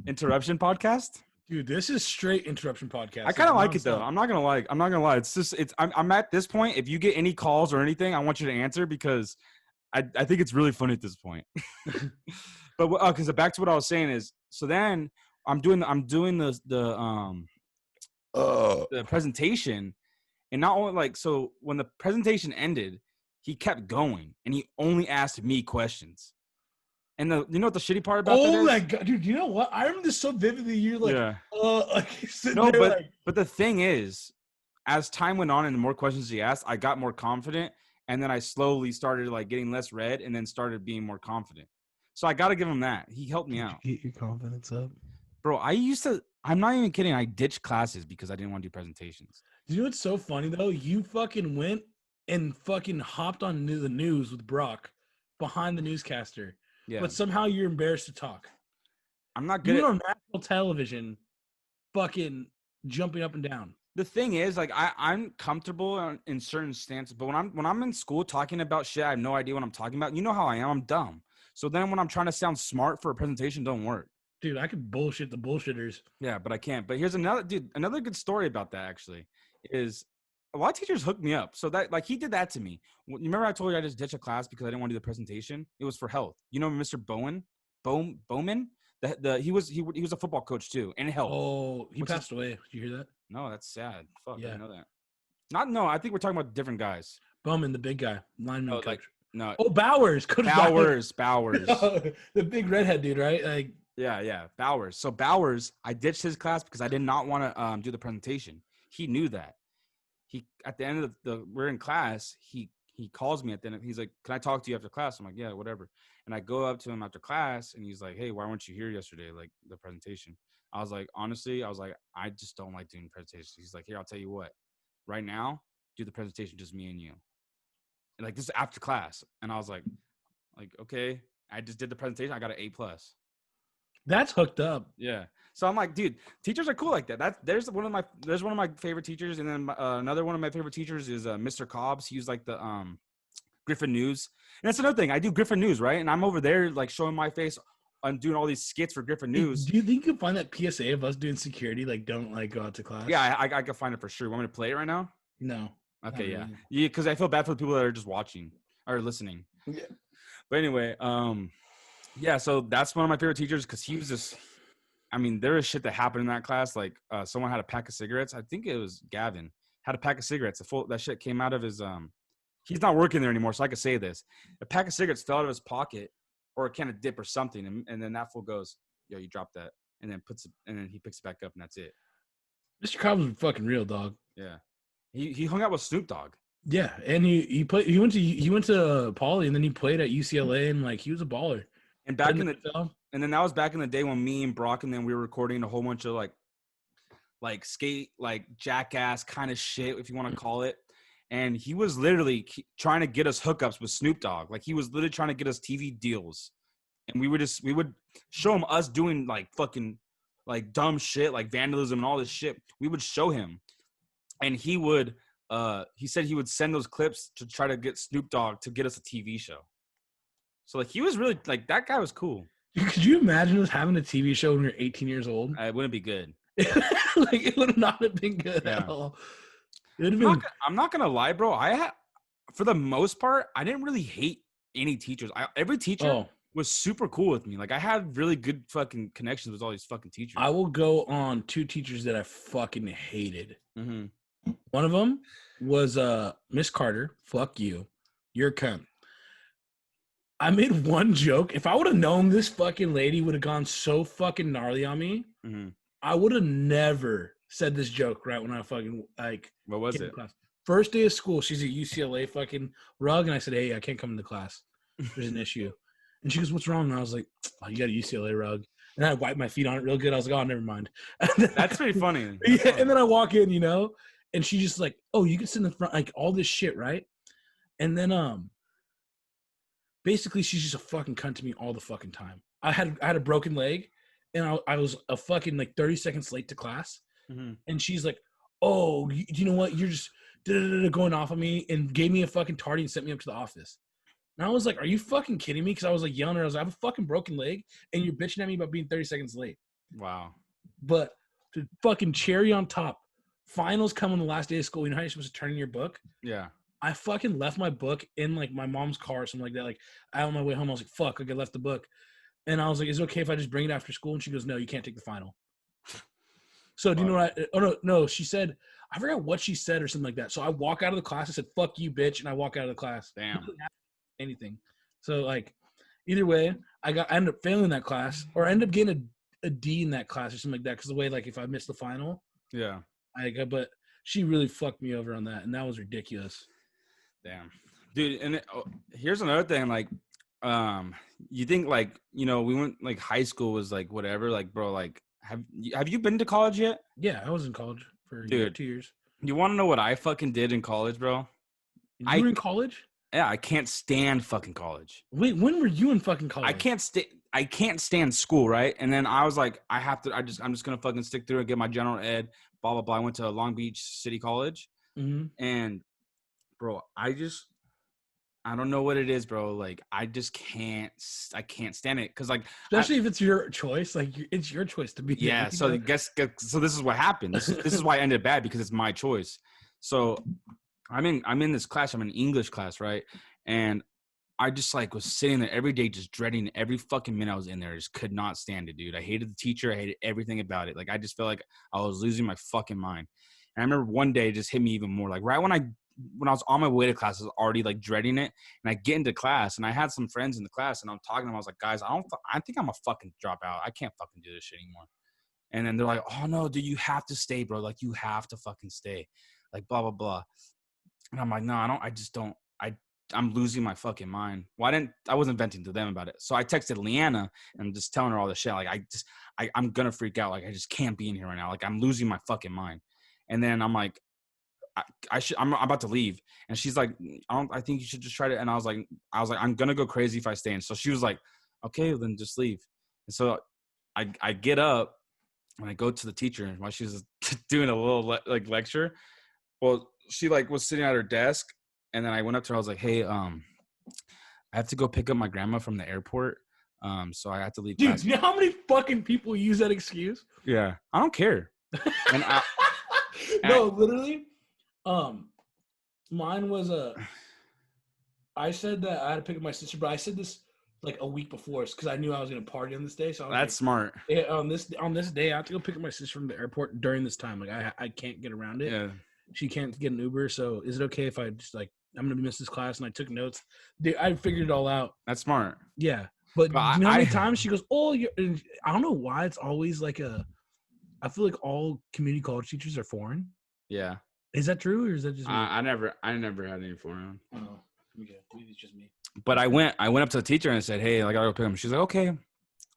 Interruption podcast? Dude, this is straight interruption podcast. I kind of like it though. Nonstop. I'm not gonna lie. It's just I'm at this point. If you get any calls or anything, I want you to answer because I think it's really funny at this point. But because back to what I was saying is, so then I'm doing the presentation, and not only like so when the presentation ended, he kept going and he only asked me questions. And you know what the shitty part about that is? Oh my god, dude! You know what? I remember this so vividly. You're like, Yeah. like you're sitting No, there like, but the thing is, as time went on and the more questions he asked, I got more confident, and then I slowly started like getting less red, and then started being more confident. So I got to give him that. He helped me out, get your confidence up, bro. I'm not even kidding. I ditched classes because I didn't want to do presentations. you know what's so funny though? You fucking went and fucking hopped on the news with Brock behind the newscaster, Yeah, but somehow you're embarrassed to talk. I'm not You good. were on national television, fucking jumping up and down. The thing is, like, I'm comfortable in certain stances, but when I'm in school talking about shit, I have no idea what I'm talking about. You know how I am. I'm dumb. So then when I'm trying to sound smart for a presentation, don't work. Dude, I could bullshit the bullshitters. Yeah, but I can't. But here's another good story about that actually is a lot of teachers hooked me up. So that like he did that to me. You remember I told you I just ditched a class because I didn't want to do the presentation? It was for health. You know Mr. Bowman? He was a football coach too, and health. Oh, he What's passed away. Did you hear that? No, that's sad. Fuck, I Yeah. didn't know that. No, I think we're talking about different guys. Bowman, the big guy, lineman Oh, coach. like no, Oh, Bowers, Coach Bowers. the big redhead dude, right? Like, Yeah, Bowers. So Bowers, I ditched his class because I did not want to do the presentation. He knew that. He at the end of we're in class. He calls me at the end. He's like, "Can I talk to you after class?" I'm like, "Yeah, whatever." And I go up to him after class, and he's like, "Hey, why weren't you here yesterday? Like the presentation?" I was like, honestly, I just don't like doing presentations. He's like, "Here, I'll tell you what. Right now, do the presentation just me and you." And like this is after class, and I was like, okay. I just did the presentation. I got an A+. that's hooked up. Yeah. So I'm like, dude, teachers are cool like that. There's one of my favorite teachers, and then another one of my favorite teachers is Mr. Cobbs. He was like the Griffin News, and that's another thing. I do Griffin News, right? And I'm over there like showing my face on doing all these skits for Griffin News. Do you think you can find that PSA of us doing security? Like, don't like go out to class. Yeah, I can find it for sure. Want me to play it right now? No. Okay, Not really. yeah, because I feel bad for the people that are just watching or listening. Yeah. But anyway, yeah. So that's one of my favorite teachers because he was just. I mean, there is shit that happened in that class. Like, someone had a pack of cigarettes. I think it was Gavin had a pack of cigarettes. That shit came out of his. He's not working there anymore, so I can say this. A pack of cigarettes fell out of his pocket, or a can of dip or something, and then that fool goes, "Yo, you dropped that," and then he picks it back up, and that's it. Mr. Cobbs was fucking real, dog. Yeah, he hung out with Snoop Dogg. Yeah, and he went to Poly, and then he played at UCLA, and like he was a baller. And back in the NFL. And then that was back in the day when me and Brock and then we were recording a whole bunch of like skate, like jackass kind of shit, if you want to call it. And he was literally trying to get us hookups with Snoop Dogg. Like he was literally trying to get us TV deals. And we would show him us doing like fucking like dumb shit, like vandalism and all this shit. We would show him. And he said he would send those clips to try to get Snoop Dogg to get us a TV show. So like he was really like that guy was cool. Could you imagine us having a TV show when we were 18 years old? It wouldn't be good. Like it would not have been good at all. It would have been. I'm not gonna lie, bro. For the most part, I didn't really hate any teachers. Every teacher, was super cool with me. Like I had really good fucking connections with all these fucking teachers. I will go on 2 teachers that I fucking hated. Mm-hmm. One of them was Miss Carter. Fuck you. You're a cunt. I made one joke. If I would have known this fucking lady would have gone so fucking gnarly on me, Mm-hmm. I would have never said this joke right when I fucking like. What was came it? to class. First day of school, she's a UCLA fucking rug, and I said, "Hey, I can't come into class. There's an issue." And she goes, "What's wrong?" And I was like, "Oh, you got a UCLA rug." And I wiped my feet on it real good. I was like, "Oh, never mind." That's pretty funny. That's Yeah, funny. and then I walk in, and she's just like, "Oh, you can sit in the front," like all this shit, right? And then basically she's just a fucking cunt to me all the fucking time. I had a broken leg, and I was a fucking like 30 seconds late to class, Mm-hmm. and she's like, "Oh, you know what? You're just going off on me," and gave me a fucking tardy and sent me up to the office. And I was like, "Are you fucking kidding me?" Because I was like yelling at her. I was like, "I have a fucking broken leg, and you're bitching at me about being 30 seconds late." Wow. But the fucking cherry on top, finals come on the last day of school. You know how you're supposed to turn in your book? Yeah. I fucking left my book in like my mom's car or something like that. Like I on my way home, I was like, "Fuck!" Like I left the book, and I was like, "Is it okay if I just bring it after school?" And she goes, "No, you can't take the final." So do you know what? No. She said, I forgot what she said or something like that. So I walk out of the class. I said, "Fuck you, bitch," and I walk out of the class. Damn. Anything. So like, either way, I ended up failing that class, or I ended up getting a D in that class or something like that. Because the way like if I missed the final, Yeah. but she really fucked me over on that, and that was ridiculous. Damn. Dude, and here's another thing. Like, you think like we went like high school was like whatever. Like, bro, like have you been to college yet? Yeah, I was in college for Dude. 2 years. You want to know what I fucking did in college, bro? You were in college? Yeah, I can't stand fucking college. Wait, when were you in fucking college? I can't stand school, right? And then I was like, I'm just gonna fucking stick through and get my general ed, blah blah blah. I went to Long Beach City College, Mm-hmm. and bro, I don't know what it is, bro. Like, I can't stand it because like, Especially if it's your choice, like it's your choice to be. Yeah. there, So so this is what happened. This is why I ended bad because it's my choice. So I'm in this class. I'm in English class, right? And I just like was sitting there every day, just dreading every fucking minute I was in there. I just could not stand it, dude. I hated the teacher. I hated everything about it. Like, I just felt like I was losing my fucking mind. And I remember one day it just hit me even more. Like, right when I was on my way to class, I was already like dreading it. And I get into class, and I had some friends in the class, and I'm talking to them. I was like, guys, I think I'm a fucking dropout. I can't fucking do this shit anymore. And then they're like, oh no, dude, you have to stay, bro. Like, you have to fucking stay. Like, blah blah blah. And I'm like, no, I'm losing my fucking mind. I wasn't venting to them about it. So I texted Leanna and just telling her all the shit. Like, I'm going to freak out. Like, I just can't be in here right now. Like, I'm losing my fucking mind. And then I'm like, I'm about to leave. And she's like, I think you should just try to. And I was like, I'm going to go crazy if I stay in. So she was like, okay, well, then just leave. And so I get up and I go to the teacher, and while she's doing a little like lecture, well, she like was sitting at her desk. And then I went up to her. I was like, "Hey, I have to go pick up my grandma from the airport. So I have to leave." Dude, you know how many fucking people use that excuse? Yeah, I don't care. And No, literally, mine was I said that I had to pick up my sister, but I said this like a week before because I knew I was gonna party on this day. So I was that's smart. Yeah, on this day, I have to go pick up my sister from the airport during this time. Like I can't get around it. Yeah, she can't get an Uber. So is it okay if I just like I'm gonna miss this class? And I took notes. Dude, I figured it all out. that's smart. Yeah, but you know how many times she goes, "Oh, I don't know why it's always like I feel like all community college teachers are foreign. Yeah, is that true or is that just me? I never had any foreign. Oh, okay, maybe it's just me. But I went up to the teacher and I said, "Hey, I gotta go pick him." She's like, "Okay,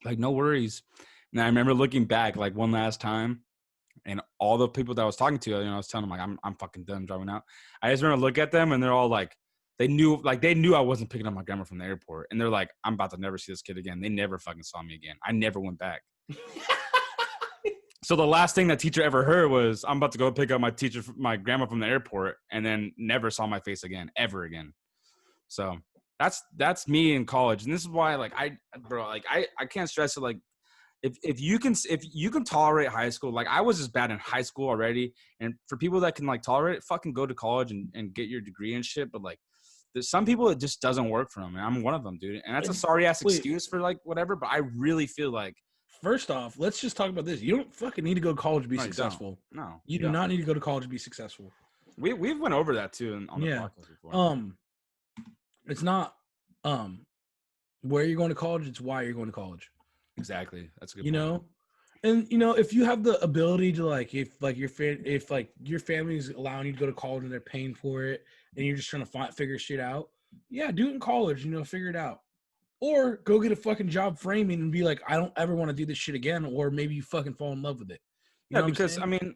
like no worries." And I remember looking back like one last time, and all the people that I was talking to, I was telling them like I'm fucking done driving out. I just remember to look at them, and they're all like, they knew I wasn't picking up my grandma from the airport, and they're like, I'm about to never see this kid again. They never fucking saw me again. I never went back. So the last thing that teacher ever heard was, I'm about to go pick up my grandma from the airport, and then never saw my face again, ever again. So that's me in college, and this is why I can't stress it. Like, if you can tolerate high school, like I was just bad in high school already, and for people that can like tolerate it, fucking go to college and get your degree and shit. But like, there's some people it just doesn't work for them, and I'm one of them, dude. And that's a sorry ass Wait. excuse for like whatever, but I really feel like First off, let's just talk about this. You don't fucking need to go to college to be No, you don't. successful. no, You do not need to go to college to be successful. We've went over that too on the Yeah. podcast before. It's not where you're going to college, it's why you're going to college. Exactly. That's a good You point. know? And if you have the ability to if your family's allowing you to go to college and they're paying for it and you're just trying to figure shit out, yeah, do it in college, figure it out. Or go get a fucking job framing and be like, I don't ever want to do this shit again, or maybe you fucking fall in love with it. You know what I'm because saying? I mean,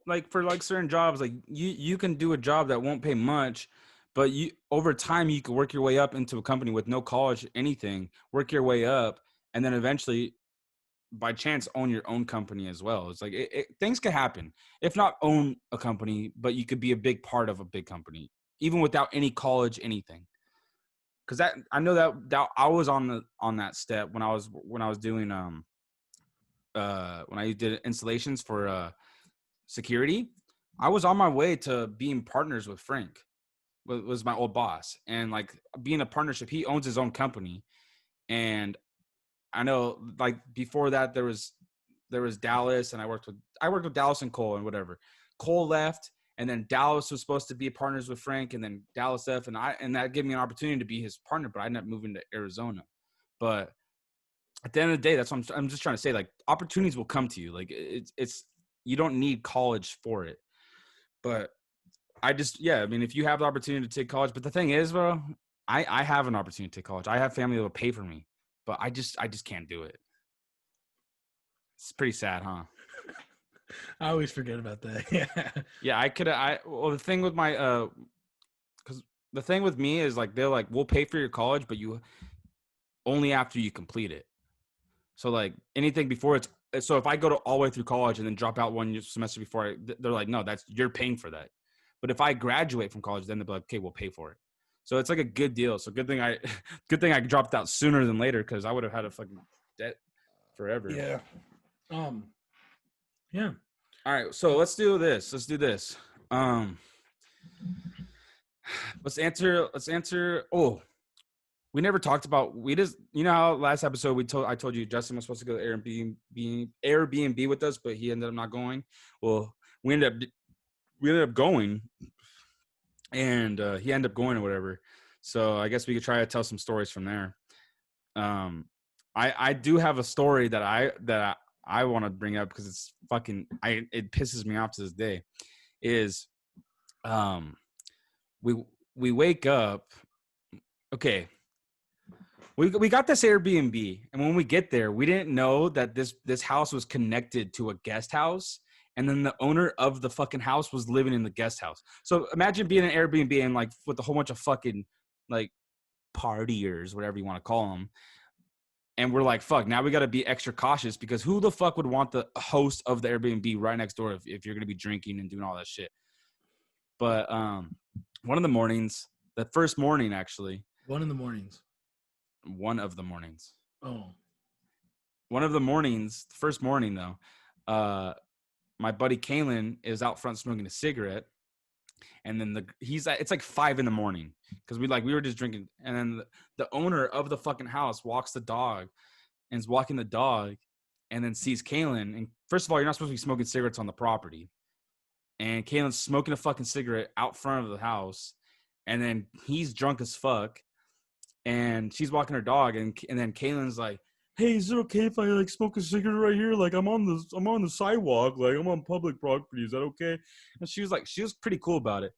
like for like certain jobs, like you can do a job that won't pay much, but you over time you can work your way up into a company with no college, anything, work your way up, and then eventually, by chance, own your own company as well. It's like things could happen. If not own a company, but you could be a big part of a big company, even without any college, anything. Because I know that I was on that step when I was doing when I did installations for security. I was on my way to being partners with Frank, was my old boss, and like being a partnership. He owns his own company, and I know like before that there was Dallas, and I worked with Dallas and Cole and whatever. Cole left. And then Dallas was supposed to be partners with Frank, and then Dallas left, and that gave me an opportunity to be his partner, but I ended up moving to Arizona. But at the end of the day, that's what I'm just trying to say. Like opportunities will come to you. Like it's you don't need college for it. But I mean, if you have the opportunity to take college, but the thing is, bro, I have an opportunity to take college. I have family that will pay for me, but I just can't do it. It's pretty sad, huh? I always forget about that. Yeah. Yeah, well, the thing with my because the thing with me is like they're like, we'll pay for your college, but you only after you complete it. So like anything before so if I go all the way through college and then drop out one semester before they're like, no, you're paying for that. But if I graduate from college, then they'll be like, okay, we'll pay for it. So it's like a good deal. So good thing I dropped out sooner than later, because I would have had a fucking debt forever. Yeah. Yeah. All right, so let's do this. Let's answer. Oh, we never talked about. How last episode I told you Justin was supposed to go to Airbnb with us, but he ended up not going. Well, we ended up going, and he ended up going or whatever. So I guess we could try to tell some stories from there. I do have a story that I want to bring up because it's it pisses me off to this day. Is we wake up, okay. We got this Airbnb, and when we get there, we didn't know that this house was connected to a guest house, and then the owner of the fucking house was living in the guest house. So imagine being an Airbnb and like with a whole bunch of fucking like partiers, whatever you want to call them. And we're like, fuck, now we got to be extra cautious, because who the fuck would want the host of the Airbnb right next door if you're going to be drinking and doing all that shit? But one of the mornings, the first morning actually. One of the mornings. Oh. One of the mornings, the first morning though, my buddy Kalen is out front smoking a cigarette. And then it's like 5 a.m. because we were just drinking. And then the owner of the fucking house walks the dog and is walking the dog, and then sees Kalen. And first of all, you're not supposed to be smoking cigarettes on the property. And Kalen's smoking a fucking cigarette out front of the house. And then he's drunk as fuck. And she's walking her dog. And then Kalen's like, hey, is it okay if I like smoke a cigarette right here? Like I'm on the sidewalk, like I'm on public property. Is that okay? And she was pretty cool about it.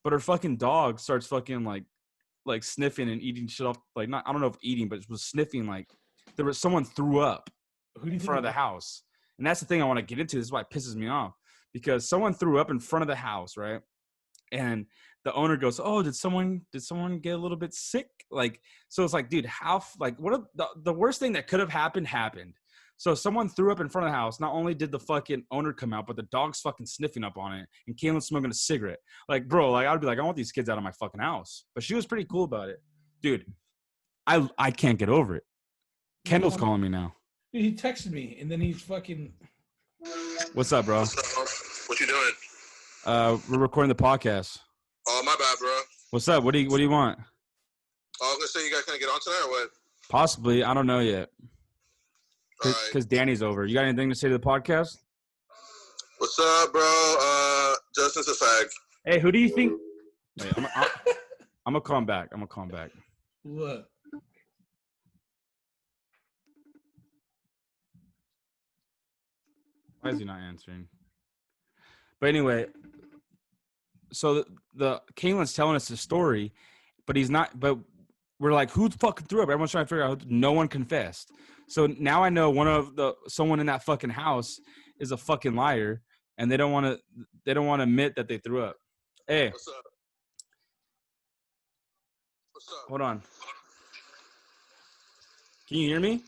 But her fucking dog starts fucking like sniffing and eating shit off. Like I don't know if eating, but it was sniffing like someone threw up in front of the house. And that's the thing I want to get into. This is why it pisses me off, because someone threw up in front of the house, right? And the owner goes, oh, did someone get a little bit sick? Like, so it's like, dude, the worst thing that could have happened. So someone threw up in front of the house. Not only did the fucking owner come out, but the dog's fucking sniffing up on it, and Kalen's smoking a cigarette. Like, bro, like I'd be like, I want these kids out of my fucking house. But she was pretty cool about it. Dude, I can't get over it. Kendall's calling me now. Dude, he texted me, and then he's fucking. What's up, bro? What you doing? We're recording the podcast. Oh, my bad, bro. What's up? What do you want? I was gonna say, you guys gonna get on tonight or what? Possibly. I don't know yet. All right. Because Danny's over. You got anything to say to the podcast? What's up, bro? Justin's a fag. Hey, who do you think? Wait, I'm gonna call him back. What? Why is he not answering? But anyway, so the Kalen's telling us the story, but he's not. But we're like, who fucking threw up? Everyone's trying to figure out. No one confessed. So now I know someone in that fucking house is a fucking liar, and they don't want to admit that they threw up. Hey, What's up? What's up? hold on. Can you hear me?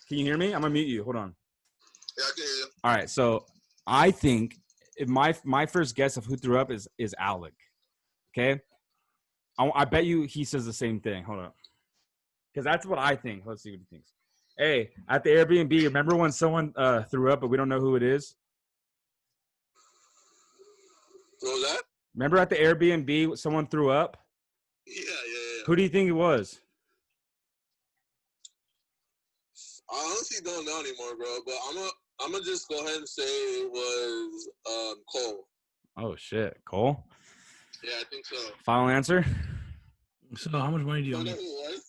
Can you hear me? I'm gonna mute you. Hold on. Yeah, I can hear you. All right, so I think if my first guess of who threw up is Alec. Okay, I bet you he says the same thing. Hold up, because that's what I think. Let's see what he thinks. Hey, at the Airbnb, remember when someone threw up, but we don't know who it is? What was that? Remember at the Airbnb, someone threw up? Yeah. Who do you think it was? I honestly don't know anymore, bro. But I'm gonna just go ahead and say it was Cole. Oh shit, Cole. Yeah, I think so. Final answer? So how much money do you Don't owe know me? who it was.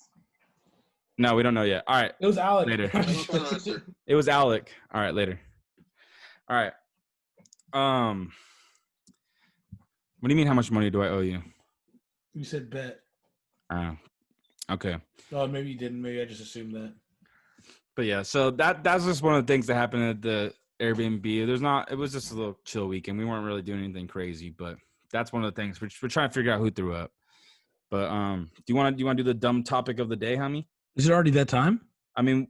No, we don't know yet. All right, It was Alec. later. I don't know final answer. It was Alec. All right, later. All right. What do you mean? How much money do I owe you? You said bet. Okay. Oh, maybe you didn't. Maybe I just assumed that. But yeah, so that's just one of the things that happened at the Airbnb. It was just a little chill weekend. We weren't really doing anything crazy, but that's one of the things we're trying to figure out who threw up. But do you want to do the dumb topic of the day, homie? Is it already that time? I mean,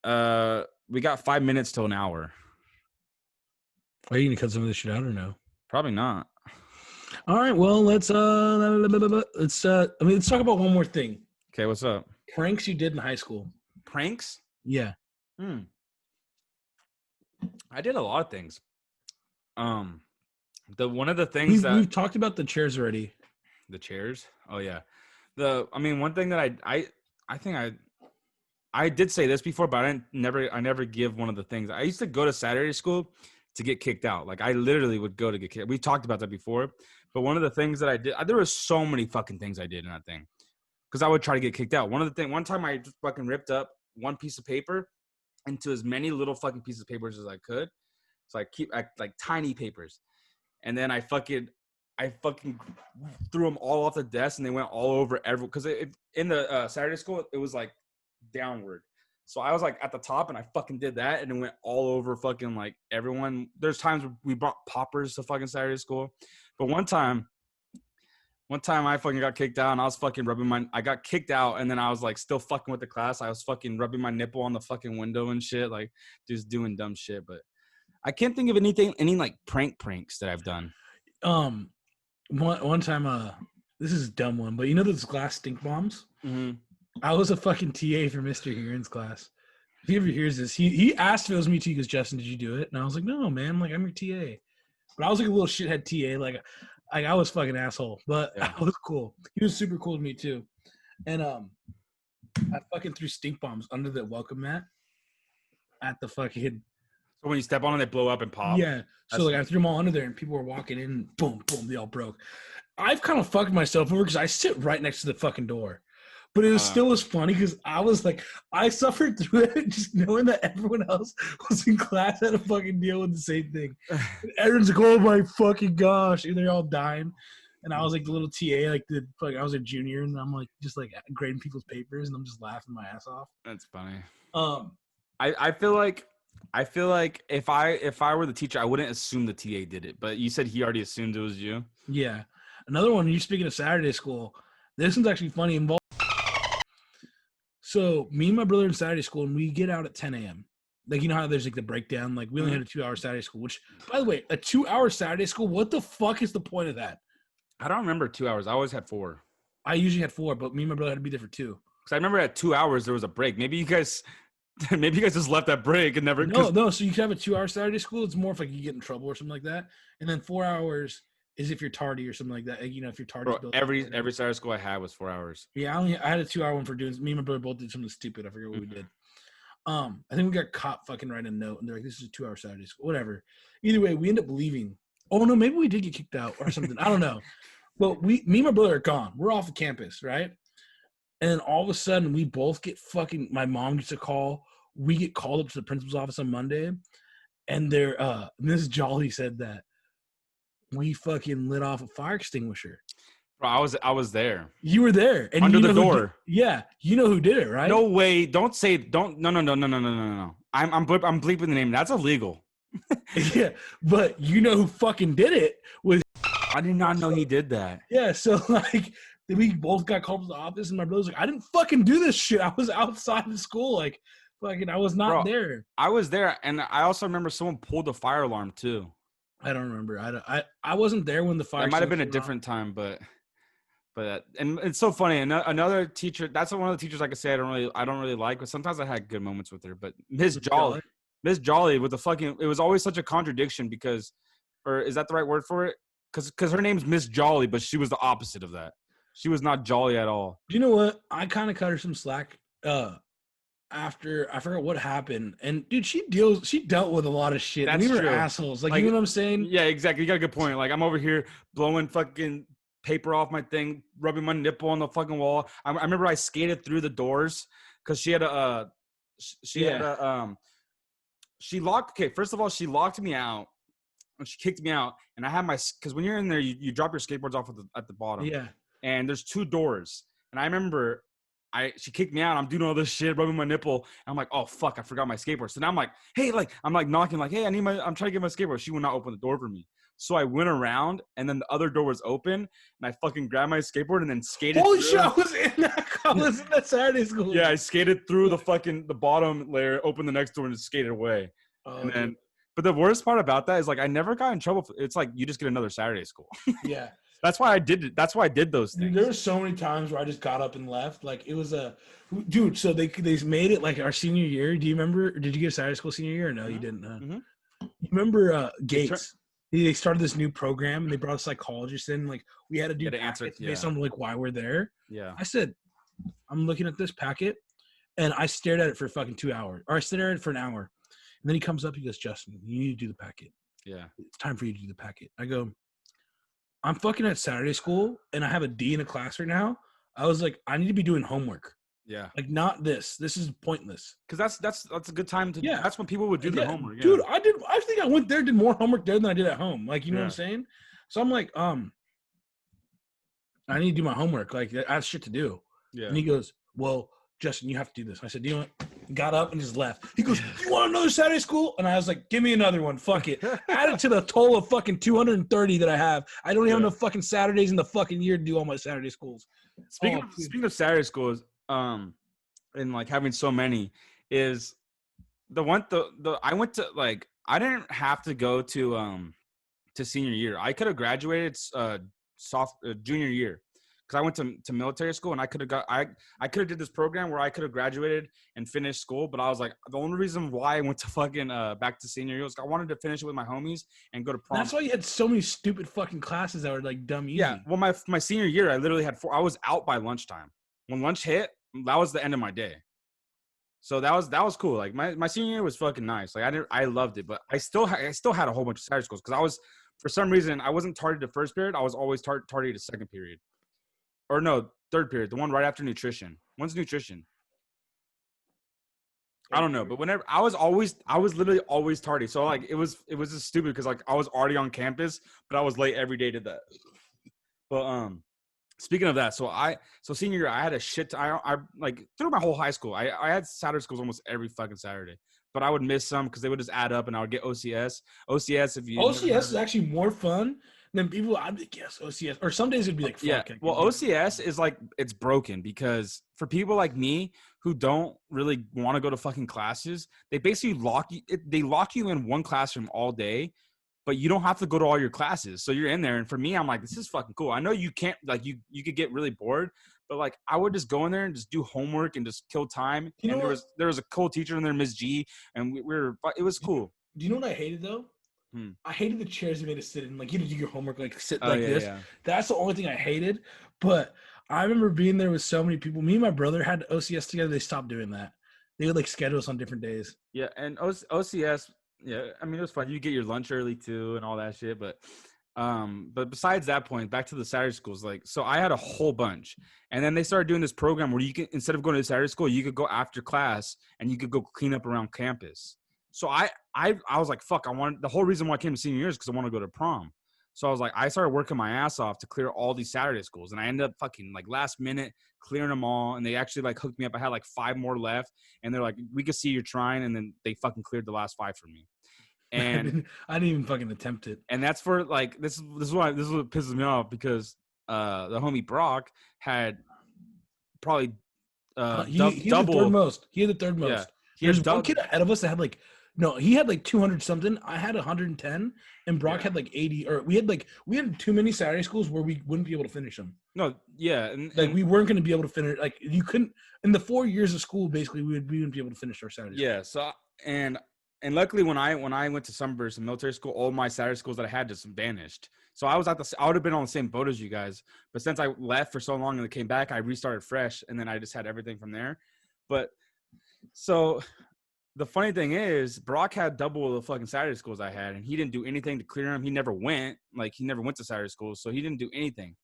we got 5 minutes till an hour. Are you gonna cut some of this shit out or no? Probably not. All right. Well, let's talk about one more thing. Okay, what's up? Pranks you did in high school. Pranks? Yeah. I did a lot of things. One of the things We've talked about the chairs already. The chairs? Oh yeah. One thing that I think I did say this before, but I never give one of the things. I used to go to Saturday school to get kicked out. Like I literally would go to get kicked. We talked about that before, but one of the things that I did, there were so many fucking things I did in that thing, because I would try to get kicked out. One time I just fucking ripped up one piece of paper into as many little fucking pieces of papers as I could. So I like tiny papers, and then I fucking threw them all off the desk, and they went all over everyone. Because in the Saturday school, it was like downward. So I was like at the top, and I fucking did that, and it went all over fucking like everyone. There's times where we brought poppers to fucking Saturday school, but one time I fucking got kicked out, and I was fucking I got kicked out, and then I was like still fucking with the class. I was fucking rubbing my nipple on the fucking window and shit, like just doing dumb shit. But I can't think of any like pranks that I've done. One time, this is a dumb one, but you know those glass stink bombs? Mm-hmm. I was a fucking TA for Mr. Heron's class. If he ever hears this, he asked if it was me too. He goes, Justin, did you do it? And I was like, no, man. Like, I'm your TA. But I was like a little shithead TA. Like I was fucking asshole. But Yeah. I was cool. He was super cool to me too. And I fucking threw stink bombs under the welcome mat at the fucking. So when you step on them, they blow up and pop. Yeah. So like I threw them all under there, and people were walking in. Boom, boom. They all broke. I've kind of fucked myself over because I sit right next to the fucking door. But it still was funny because I was like, I suffered through it just knowing that everyone else was in class had to fucking deal with the same thing. And everyone's like, oh my fucking gosh. And they're all dying. And I was like the little TA, I was a junior, and I'm like just like grading people's papers, and I'm just laughing my ass off. That's funny. I feel like if I were the teacher, I wouldn't assume the TA did it. But you said he already assumed it was you. Yeah. Another one, you're speaking of Saturday school. This one's actually funny. So me and my brother in Saturday school, and we get out at 10 a.m. Like, you know how there's like the breakdown? Like, we only had a 2-hour Saturday school, which, by the way, a 2-hour Saturday school, what the fuck is the point of that? I don't remember 2 hours. I always had 4. I usually had 4, but me and my brother had to be there for 2. Because I remember at 2 hours, there was a break. Maybe you guys just left that break and never. No. So you can have a 2-hour Saturday school. It's more if like you get in trouble or something like that. And then 4 hours, is if you're tardy or something like that. You know, if you're tardy. Bro, every Saturday school I had was 4 hours. Yeah, I had a 2-hour one for doing. Me and my brother both did something stupid. I forget what we did. I think we got caught fucking writing a note, and they're like, "This is a 2-hour Saturday school, whatever." Either way, we end up leaving. Oh no, maybe we did get kicked out or something. I don't know. But me and my brother are gone. We're off the campus, right? And then all of a sudden, we both get fucking. My mom gets a call. We get called up to the principal's office on Monday, and Miss Jolly said that we fucking lit off a fire extinguisher. Bro, I was there. You were there, and under you the know door. Yeah, you know who did it, right? No way! Don't. No. I'm bleeping the name. That's illegal. Yeah, but you know who fucking did it was. I did not know he did that. Yeah, so like we both got called to the office, and my brother's like, "I didn't fucking do this shit. I was outside of school, like fucking. I was not there." I was there, and I also remember someone pulled the fire alarm too. I don't remember. I wasn't there when the fire. It might have been a different time, but and it's so funny. Another teacher. That's one of the teachers I could say I don't really like, but sometimes I had good moments with her. But Miss Jolly with the fucking. It was always such a contradiction because, or is that the right word for it? Because her name's Miss Jolly, but she was the opposite of that. She was not jolly at all. Do you know what? I kind of cut her some slack. After I forgot what happened, and dude, she dealt with a lot of shit. That's we were true. assholes. Like, you know what I'm saying? Yeah, exactly. You got a good point. Like, I'm over here blowing fucking paper off my thing, rubbing my nipple on the fucking wall. I remember I skated through the doors because she locked. Okay, first of all, she locked me out. And she kicked me out, and I had because when you're in there, you drop your skateboards off at the bottom. Yeah. And there's 2 doors, and I remember she kicked me out. I'm doing all this shit, rubbing my nipple. And I'm like, oh fuck, I forgot my skateboard. So now I'm like, hey, I'm knocking, like, hey, I'm trying to get my skateboard. She would not open the door for me. So I went around, and then the other door was open, and I fucking grabbed my skateboard and then skated. Holy shit, I was in that Saturday school. Yeah, I skated through the bottom layer, opened the next door, and just skated away. Oh, and then. But the worst part about that is, like, I never got in trouble. It's like you just get another Saturday school. Yeah. That's why I did it. That's why I did those things. Dude, there were so many times where I just got up and left. Like, it was dude. So they made it like our senior year. Do you remember? Did you get a Saturday school senior year? Or no, you didn't. Mm-hmm. You remember Gates? They started this new program, and they brought a psychologist in. Like, we had to do packets based on like why we're there. Yeah. I said, I'm looking at this packet, and I stared at it for fucking 2 hours, or I stared at it for an hour. And then he comes up, he goes, Justin, you need to do the packet. Yeah. It's time for you to do the packet. I go, I'm fucking at Saturday school, and I have a D in a class right now. I was like, I need to be doing homework. Yeah. Like, not this. This is pointless. Because that's a good time to. Yeah. That's when people would do their homework. Yeah. Dude, I think I went there, did more homework there than I did at home. Like, you know what I'm saying? So I'm like, I need to do my homework. Like, I have shit to do. Yeah. And he goes, well, Justin, you have to do this. I said, do you know what? Got up and just left. He goes, you want another Saturday school? And I was like, give me another one. Fuck it. Add it to the total of fucking 230 that I have. I don't have enough fucking Saturdays in the fucking year to do all my Saturday schools. Speaking of Saturday schools, and like having so many, is I went to, like, I didn't have to go to senior year. I could have graduated junior year. Because I went to military school, and I could have did this program where I could have graduated and finished school, but I was like, the only reason why I went to fucking back to senior year was I wanted to finish it with my homies and go to prom. That's why you had so many stupid fucking classes that were like dumb easy. Yeah, well, my senior year, I literally had 4. I was out by lunchtime. When lunch hit, that was the end of my day. So that was cool. Like my senior year was fucking nice. Like I loved it, but I still had a whole bunch of Saturday schools because I was, for some reason, I wasn't tardy to first period. I was always tardy to second period. Or no, third period, the one right after nutrition. When's nutrition? I don't know, but whenever I was literally always tardy. So like it was just stupid because like I was already on campus, but I was late every day to that. But speaking of that, so senior year I had a shit. I like through my whole high school, I had Saturday schools almost every fucking Saturday. But I would miss some because they would just add up, and I would get OCS. OCS is actually more fun. Then people, I'd be like, yes, OCS. Or some days it'd be like, fuck. Yeah. Well, OCS is like, it's broken because for people like me who don't really want to go to fucking classes, they basically lock you in one classroom all day, but you don't have to go to all your classes. So you're in there. And for me, I'm like, this is fucking cool. I know you can't, like, you could get really bored, but like I would just go in there and just do homework and just kill time. And there was a cool teacher in there, Ms. G, and it was cool. Do you know what I hated though? I hated the chairs they made us sit in. Like, you had to do your homework, like, sit Oh like yeah, this. yeah. That's the only thing I hated. But I remember being there with so many people. Me and my brother had OCS together. They stopped doing that. They would, like, schedule us on different days. Yeah, and OCS, yeah, I mean it was fun. You get your lunch early too and all that shit, but besides that point, back to the Saturday schools, like so I had a whole bunch. And then they started doing this program where you can instead of going to Saturday school, you could go after class and you could go clean up around campus. So I was like, fuck, I wanted the whole reason why I came to senior year is because I want to go to prom. So I was like, I started working my ass off to clear all these Saturday schools. And I ended up fucking like last minute clearing them all. And they actually like hooked me up. I had like 5 more left. And they're like, we could see you're trying. And then they fucking cleared the last 5 for me. And I didn't even fucking attempt it. and that's for like this is what pisses me off because the homie Brock had probably He had the third most. He had the third most. Yeah, he had There's one kid ahead of us that had like he had like 200 something. I had 110, and Brock had like 80. Or we had too many Saturday schools where we wouldn't be able to finish them. No, yeah, Like we weren't going to be able to finish. Like you couldn't in the 4 years of school. Basically, we wouldn't be able to finish our Saturday. Yeah, so and luckily when I went to Sunburst in military school, all my Saturday schools that I had just vanished. So I would have been on the same boat as you guys. But since I left for so long and I came back, I restarted fresh, and then I just had everything from there. But so the funny thing is, Brock had double the fucking Saturday schools I had, and he didn't do anything to clear them. He never went. Like, he never went to Saturday school, so he didn't do anything.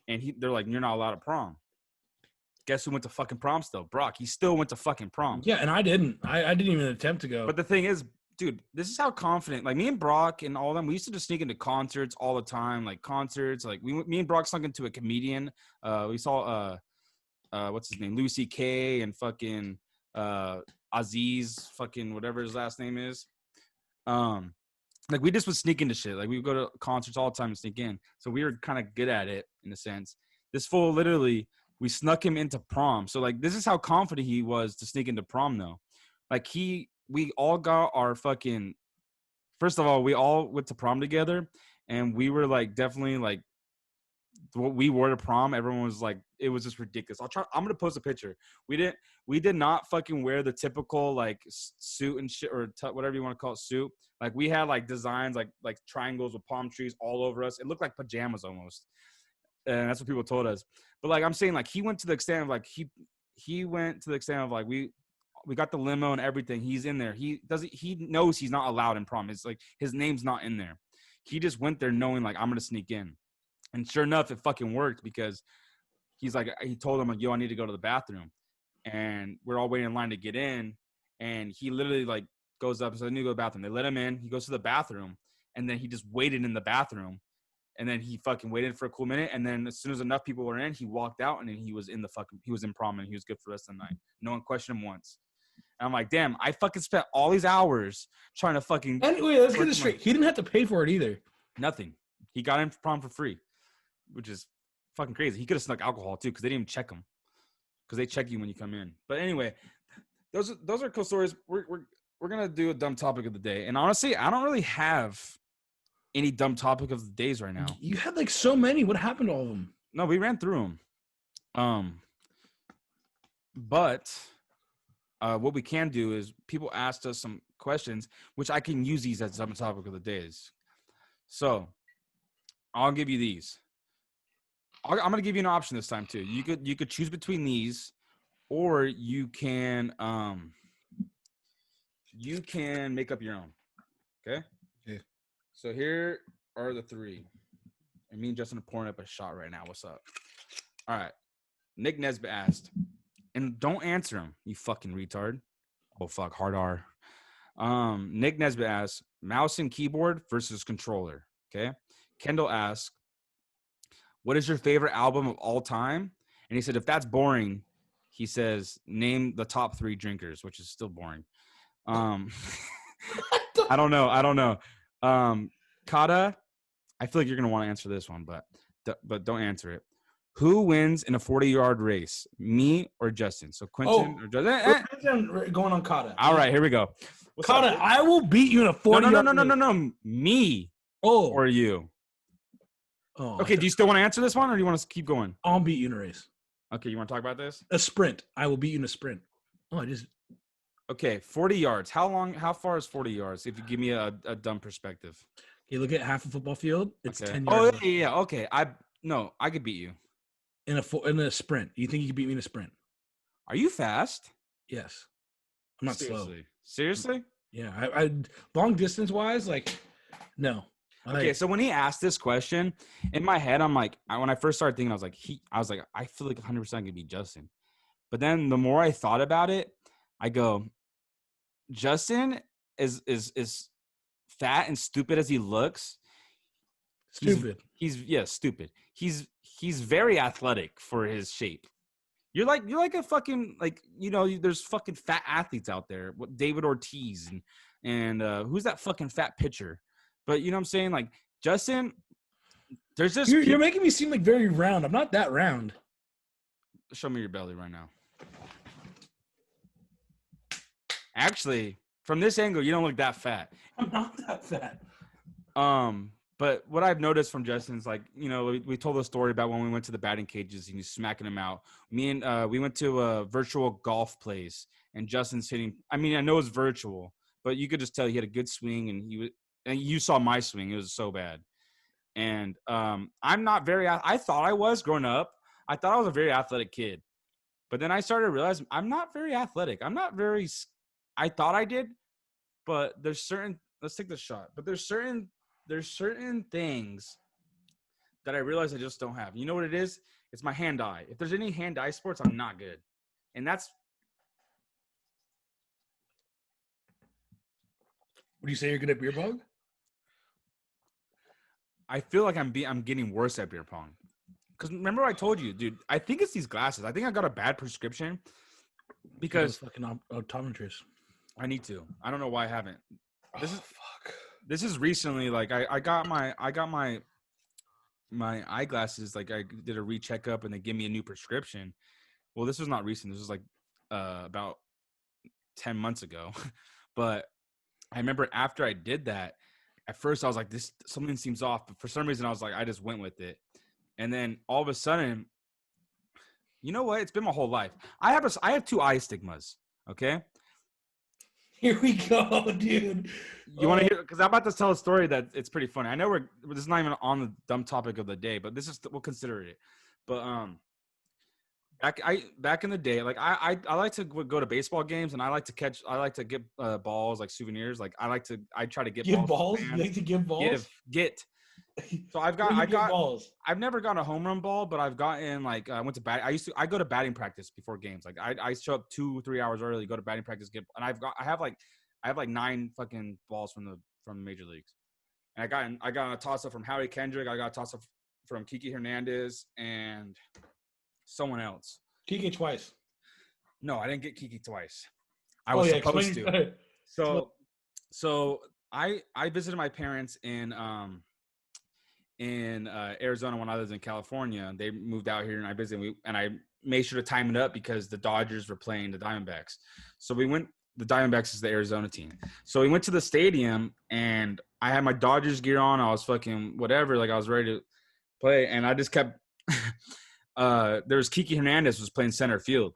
And they're like, you're not allowed to prom. Guess who went to fucking prom still? Brock. He still went to fucking prom. Yeah, and I didn't. I didn't even attempt to go. But the thing is, dude, this is how confident, like me and Brock and all of them, we used to just sneak into concerts all the time, like concerts. Like me and Brock snuck into a comedian. We saw, what's his name? Louis C.K. and fucking Aziz, fucking whatever his last name is. Like we just would sneak into shit. Like we would go to concerts all the time and sneak in. So we were kind of good at it in a sense. This fool literally, we snuck him into prom. So like this is how confident he was to sneak into prom though. Like we all got our fucking, first of all, we all went to prom together and we were like definitely like what we wore to prom. Everyone was like, it was just ridiculous. I'm going to post a picture. We did not fucking wear the typical like suit and shit or whatever you want to call it, suit. Like we had like designs, like triangles with palm trees all over us. It looked like pajamas almost. And that's what people told us. But like, I'm saying like, he went to the extent of like, he went to the extent of like, we got the limo and everything. He's in there. He knows he's not allowed in prom. It's like his name's not in there. He just went there knowing like, I'm going to sneak in. And sure enough, it fucking worked because he's like, he told him like, yo, I need to go to the bathroom. And we're all waiting in line to get in. And he literally like goes up and says, I need to go to the bathroom. They let him in. He goes to the bathroom. And then he just waited in the bathroom. And then he fucking waited for a cool minute. And then as soon as enough people were in, he walked out and then he was in prom and he was good for the rest of the night. No one questioned him once. And I'm like, damn, I fucking spent all these hours trying to fucking. Anyway, let's get this straight. He didn't have to pay for it either. Nothing. He got in prom for free, which is fucking crazy. He could have snuck alcohol too because they didn't even check him because they check you when you come in. But anyway, those are cool stories. We're gonna do a dumb topic of the day. And honestly, I don't really have any dumb topic of the days right now. You had like so many. What happened to all of them? No, we ran through them. But what we can do is people asked us some questions, which I can use these as dumb topic of the days. So I'll give you these. I'm gonna give you an option this time too. You could choose between these, or you can make up your own. Okay. Okay. So here are the 3. And me and Justin are pouring up a shot right now. What's up? All right. Nick Nesbitt asked, and don't answer him, you fucking retard. Oh, fuck. Hard R. Nick Nesbitt asked, mouse and keyboard versus controller. Okay. Kendall asked, what is your favorite album of all time? And he said, if that's boring, he says, name the top 3 drinkers, which is still boring. I don't know. Kata, I feel like you're gonna want to answer this one, but don't answer it. Who wins in a 40-yard race, me or Justin? So Quentin or Justin? Going on Kata. All right, here we go. Kata, I will beat you in a 40-yard race. No. Me or you. Oh, okay, do you still want to answer this one, or do you want to keep going? I'll beat you in a race. Okay, you want to talk about this? A sprint. I will beat you in a sprint. Oh, Okay, 40 yards. How far is 40 yards? If you give me a dumb perspective. You look at half a football field. It's Okay. 10 Oh yards yeah. Okay. I could beat you. in a sprint. You think you can beat me in a sprint? Are you fast? Yes. I'm not slow. Seriously? Yeah. I long distance wise, like no. Okay, so when he asked this question, in my head, I'm like, when I first started thinking, I was like, I feel like 100% gonna be Justin. But then the more I thought about it, I go, Justin is fat and stupid as he looks. stupid. He's stupid. He's very athletic for his shape. You're like a fucking there's fucking fat athletes out there. What David Ortiz and who's that fucking fat pitcher? But you know what I'm saying? Like Justin, there's just You're making me seem like very round. I'm not that round. Show me your belly right now. Actually, from this angle, you don't look that fat. I'm not that fat. But what I've noticed from Justin's like, we told the story about when we went to the batting cages and he's smacking him out. Me and we went to a virtual golf place and Justin's hitting. I mean, I know it's virtual, but you could just tell he had a good swing and you saw my swing. It was so bad. And I'm not I thought I was growing up. I thought I was a very athletic kid. But then I started to realize I'm not very athletic. I thought I did, but let's take the shot. But there's certain things that I realize I just don't have. You know what it is? It's my hand-eye. If there's any hand-eye sports, I'm not good. And that's. Would you say you're good at beer pong? I feel like I'm getting worse at beer pong. Because remember I told you, dude, I think it's these glasses. I think I got a bad prescription because fucking optometrist. I need to. I don't know why I haven't. Fuck. This is recently, like I got my eyeglasses, like I did a re-checkup and they give me a new prescription. Well, this was not recent. This was like about 10 months ago. But I remember after I did that, at first I was like, something seems off. But for some reason I was like, I just went with it. And then all of a sudden, you know what? It's been my whole life. I have 2 eye stigmas. Okay. Here we go, dude. You want to hear? Because I'm about to tell a story that it's pretty funny. I know this is not even on the dumb topic of the day, but we'll consider it. But back in the day, like I like to go to baseball games and I like to get balls, like souvenirs. Like I try to get Give balls. balls? You like to give balls? Get. So I've balls. I've never gotten a home run ball, but I've gotten like I went to I go to batting practice before games. Like I show up 2-3 hours early, go to batting practice, and I have like 9 fucking balls from the major leagues. And I got a toss up from Howie Kendrick. I got a toss up from Kiki Hernandez and someone else. Kiki twice. No, I didn't get Kiki twice. I was supposed to. So I visited my parents in Arizona when I lived in California. They moved out here and I visited and I made sure to time it up because the Dodgers were playing the Diamondbacks. So the Diamondbacks is the Arizona team. So we went to the stadium and I had my Dodgers gear on. I was fucking whatever. Like I was ready to play. And I just kept, there's Kiki Hernandez was playing center field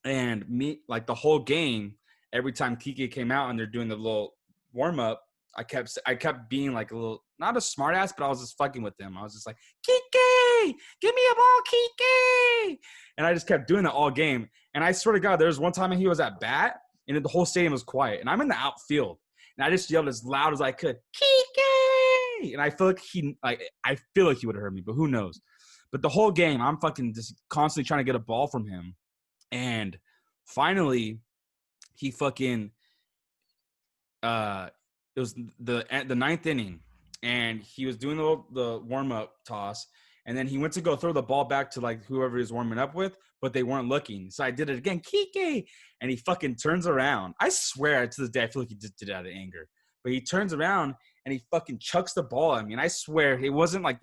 and me, like the whole game, every time Kiki came out and they're doing the little warm up, I kept being like a little, not a smart ass, but I was just fucking with them. I was just like, Kiki, give me a ball, Kiki. And I just kept doing that all game. And I swear to God, there was one time he was at bat and the whole stadium was quiet. And I'm in the outfield. And I just yelled as loud as I could, Kiki. And I feel like he would have heard me, but who knows? But the whole game, I'm fucking just constantly trying to get a ball from him. And finally, he fucking it was the 9th inning, and he was doing the warm up toss, and then he went to go throw the ball back to like whoever he was warming up with, but they weren't looking. So I did it again, Kiki, and he fucking turns around. I swear to this day, I feel like he just did it out of anger, but he turns around and he fucking chucks the ball at me, and I swear it wasn't like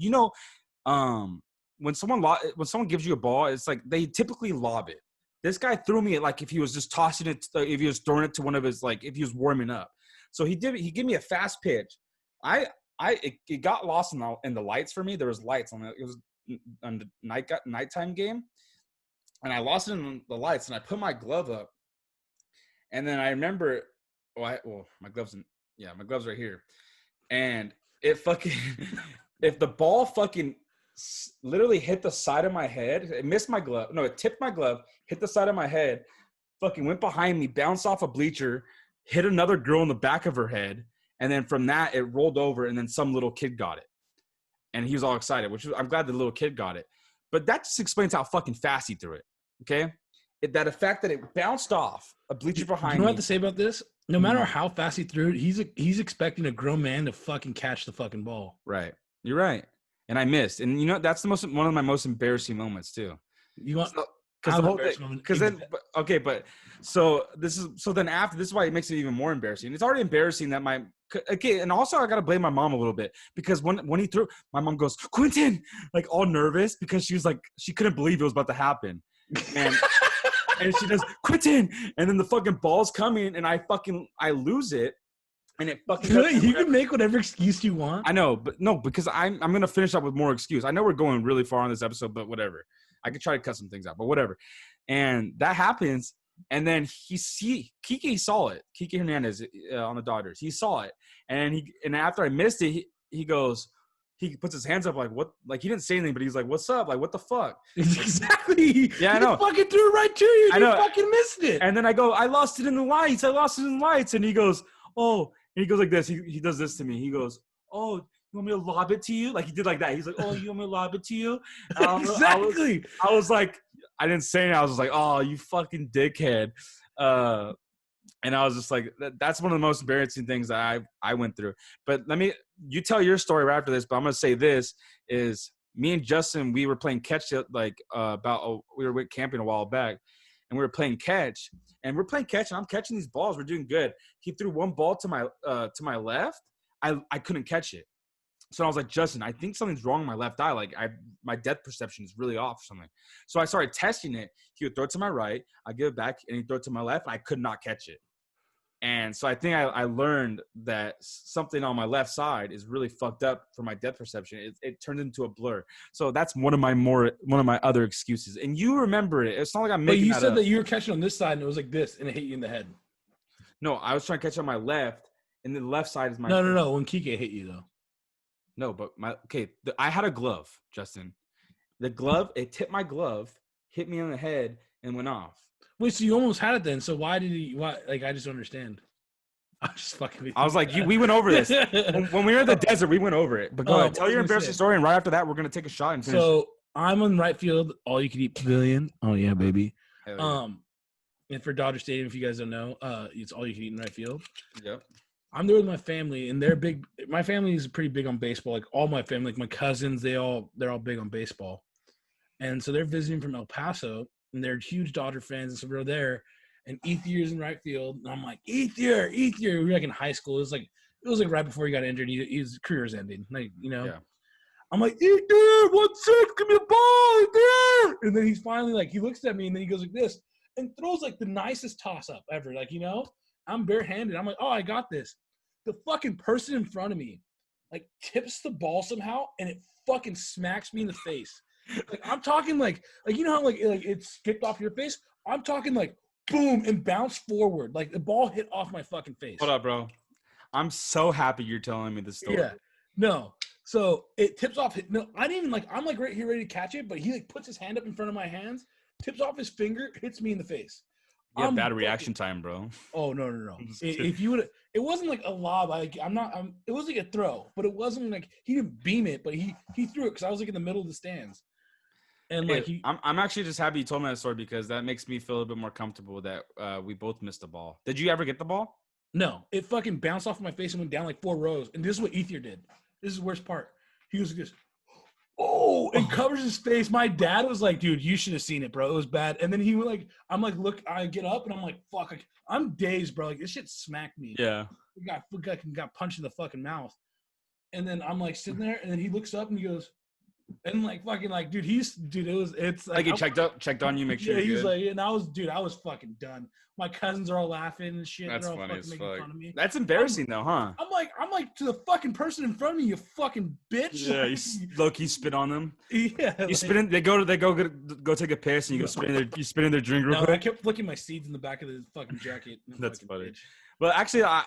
when someone gives you a ball, it's like they typically lob it. This guy threw me like if he was just tossing it, if he was throwing it to one of his, like if he was warming up. So he gave me a fast pitch. It got lost in the lights for me. There was lights on it. It was on the nighttime game. And I lost it in the lights and I put my glove up And then I remember, my gloves, my gloves right here. And it fucking, if the ball fucking literally hit the side of my head, it missed my glove. No, it tipped my glove, hit the side of my head, fucking went behind me, bounced off a bleacher, hit another girl in the back of her head. And then from that, it rolled over, and then some little kid got it. And he was all excited, I'm glad the little kid got it. But that just explains how fucking fast he threw it, okay? The fact that it bounced off a bleacher behind me. You know what I have to say about this? No matter how fast he threw it, he's expecting a grown man to fucking catch the fucking ball. Right. You're right. And I missed. And, that's one of my most embarrassing moments, too. You want... Because the whole thing, because then, so then after, this is why it makes it even more embarrassing. It's already embarrassing that and also I got to blame my mom a little bit, because when he threw, my mom goes, Quentin, like all nervous, because she was like, she couldn't believe it was about to happen. And, and she does, Quentin, and then the fucking ball's coming, and I lose it. And it fucking you can make whatever excuse you want. I know, but no, because I'm gonna finish up with more excuse. I know we're going really far on this episode, but whatever. I could try to cut some things out, but whatever. And that happens, and then Kike saw it. Kike Hernandez on the Dodgers, he saw it, and after I missed it, he goes, he puts his hands up like what? Like he didn't say anything, but he's like, "What's up? Like what the fuck?" Exactly. Yeah, I know. Fucking threw it right to you. I know. You fucking missed it. And then I go, "I lost it in the lights. And he goes, "Oh." And he goes like this. He does this to me. He goes, "Oh, you want me to lob it to you?" Like he did like that. He's like, "Oh, you want me to lob it to you?" Exactly. I was like, I didn't say anything. I was just like, "Oh, you fucking dickhead." And I was just like, that's one of the most embarrassing things that I went through. But you tell your story right after this. But I'm gonna say this is me and Justin. We were playing catch we were camping a while back. And we were playing catch, and I'm catching these balls. We're doing good. He threw one ball to my left. I couldn't catch it. So I was like, Justin, I think something's wrong with my left eye. Like my depth perception is really off or something. So I started testing it. He would throw it to my right. I give it back, and he'd throw it to my left. I could not catch it. And so I think I learned that something on my left side is really fucked up for my depth perception. It turned into a blur. So that's one of my other excuses. And you remember it. It's not like I'm making that up. But you said that you were catching on this side, and it was like this, and it hit you in the head. No, I was trying to catch on my left, and the left side is my. No. When Kike hit you, though. No, but I had a glove, Justin. The glove, it tipped my glove, hit me on the head, and went off. Wait, so you almost had it then? So why did he? Why? Like, I just don't understand. I was just fucking. I was like, we went over this when we were in the desert. We went over it. But go ahead, tell your embarrassing story, and right after that, we're gonna take a shot and finish. So I'm on right field, all you can eat pavilion. Oh yeah, baby. Yeah. And for Dodger Stadium, if you guys don't know, it's all you can eat in right field. Yep. I'm there with my family, and they're big. My family is pretty big on baseball. Like all my family, like my cousins, they're all big on baseball. And so they're visiting from El Paso, and they're huge Dodger fans. And so we're there, and Ethier's in right field, and I'm like, Ethier. We were like in high school. It was like right before he got injured. His career was ending. Like Yeah. I'm like, Ethier, 1-6, give me the ball, Ethier. And then he's finally like, he looks at me, and then he goes like this, and throws like the nicest toss up ever. Like I'm barehanded. I'm like, oh, I got this. The fucking person in front of me, like, tips the ball somehow, and it fucking smacks me in the face. Like, I'm talking like you know how like it skipped off your face? I'm talking like boom and bounced forward. Like the ball hit off my fucking face. Hold up, bro. I'm so happy you're telling me this story. Yeah. No. So it tips off. No, I didn't even I'm like right here ready to catch it, but he like puts his hand up in front of my hands, tips off his finger, hits me in the face. Yeah, bad reaction time, bro. Oh no. If you would, it wasn't like a lob. It was like a throw, but it wasn't like he didn't beam it, but he threw it because I was like in the middle of the stands. And I'm actually just happy you told me that story because that makes me feel a bit more comfortable that we both missed the ball. Did you ever get the ball? No, it fucking bounced off my face and went down like 4 rows. And this is what Ethier did. This is the worst part. He was like this. Oh, and covers his face. My dad was like, dude, you should have seen it, bro. It was bad. And then he went like, I'm like, look, I get up and I'm like, fuck, I'm dazed, bro. Like this shit smacked me. Yeah. Got punched in the fucking mouth. And then I'm like sitting there and then he looks up and he goes, And like fucking like, dude, it's Like he I- checked on you, make sure Yeah, you're he's good. like, and I was fucking done. My cousins are all laughing and shit. That's They're all funny fucking as making fuck. fun of me. That's embarrassing though, huh? I'm like to the fucking person in front of me, you fucking bitch. Yeah, Like, low-key spit on them. yeah. You like- spit in. They go take a piss, and you spit in their drink real No, I quick. kept flicking my seeds in the back of the fucking jacket. That's Fucking funny. bitch. But actually, I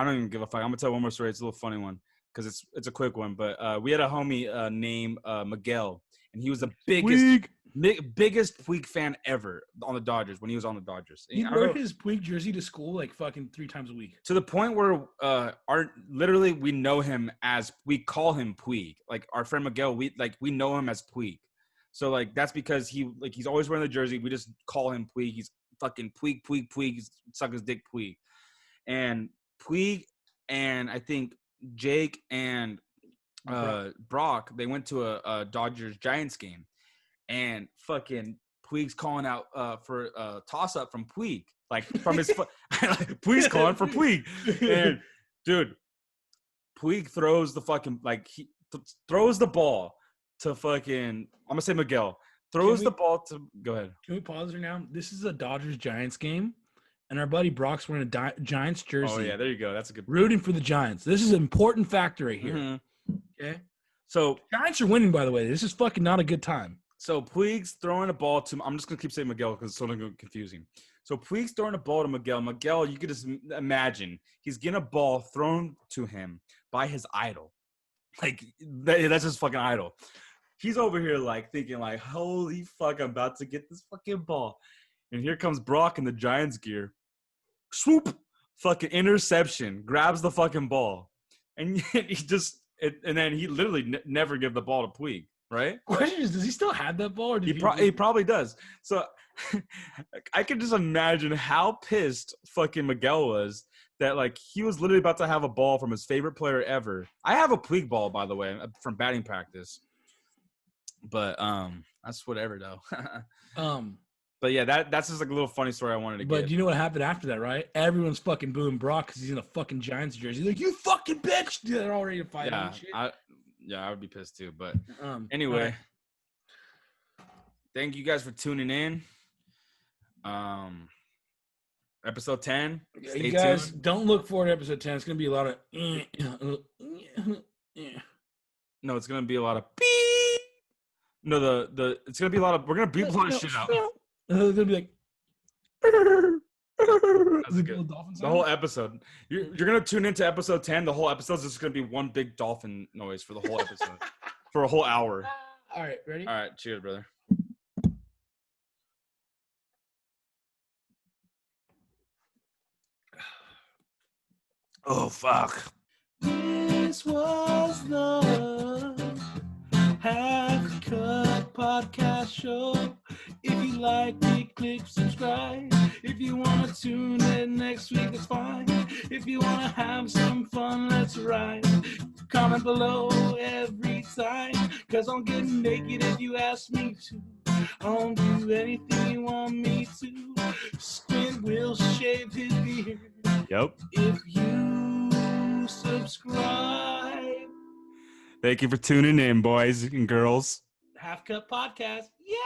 don't even give a fuck. I'm gonna tell one more story. It's a little funny one because it's a quick one. But we had a homie named Miguel, and he was the biggest Puig fan ever on the Dodgers when he was on the Dodgers. He I don't wore know, his Puig jersey to school like fucking 3 times a week. to the point where literally we know him as, we call him Puig. Like our friend Miguel, we know him as Puig. So like that's because he's always wearing the jersey. We just call him Puig. He's fucking Puig. He's suck his dick Puig. And Puig and I think Jake and Brock, they went to a Dodgers Giants game, and fucking Puig's calling out for a toss up from Puig, like from his foot. Puig's calling for Puig, and dude, Puig throws the fucking throws the ball to fucking, I'm gonna say Miguel throws the ball to, go ahead. Can we pause there now? This is a Dodgers Giants game, and our buddy Brock's wearing a Giants jersey. Oh yeah, there you go. That's a good. Rooting for the Giants. This is an important factor right here. Mhm. Okay. So Giants are winning, by the way. This is fucking not a good time. So Puig's throwing a ball to, I'm just going to keep saying Miguel because it's so confusing. So Puig's throwing a ball to Miguel. Miguel, you could just imagine, he's getting a ball thrown to him by his idol. Like, that's his fucking idol. He's over here, like, thinking, like, holy fuck, I'm about to get this fucking ball. And here comes Brock in the Giants gear. Swoop! Fucking interception. Grabs the fucking ball. And he just, and then he literally never give the ball to Puig. Right? Question is, does he still have that ball? Or did He probably does. So I can just imagine how pissed fucking Miguel was that, like, he was literally about to have a ball from his favorite player ever. I have a Puig ball, by the way, from batting practice. But that's whatever though. But yeah, that's just like a little funny story I wanted to But give. you know what happened after that, right? Everyone's fucking booing Brock because he's in a fucking Giants jersey. Like, you fucking bitch! They're all ready to fight him and shit. I would be pissed too. But Anyway, right. Thank you guys for tuning in. Episode 10. Stay you guys tuned. don't look forward to episode 10. It's gonna be a lot of. No, it's gonna be a lot of beep. No, it's gonna be a lot of. We're gonna beep a lot of shit out. It's gonna be like. That's good. Dolphin The whole episode. You're gonna tune into episode 10. The whole episode is just gonna be one big dolphin noise for the whole episode for a whole hour. All right, ready? All right, cheers, brother. Oh fuck. This was the Half Cut Podcast Show. If you like it, click subscribe. If you want to tune in next week, it's fine. If you want to have some fun, let's ride. Comment below every time, cause I'll get naked if you ask me to. I'll do anything you want me to. Squint will shave his beard. Yep. If you subscribe. Thank you for tuning in, boys and girls. Half Cut Podcast. Yeah.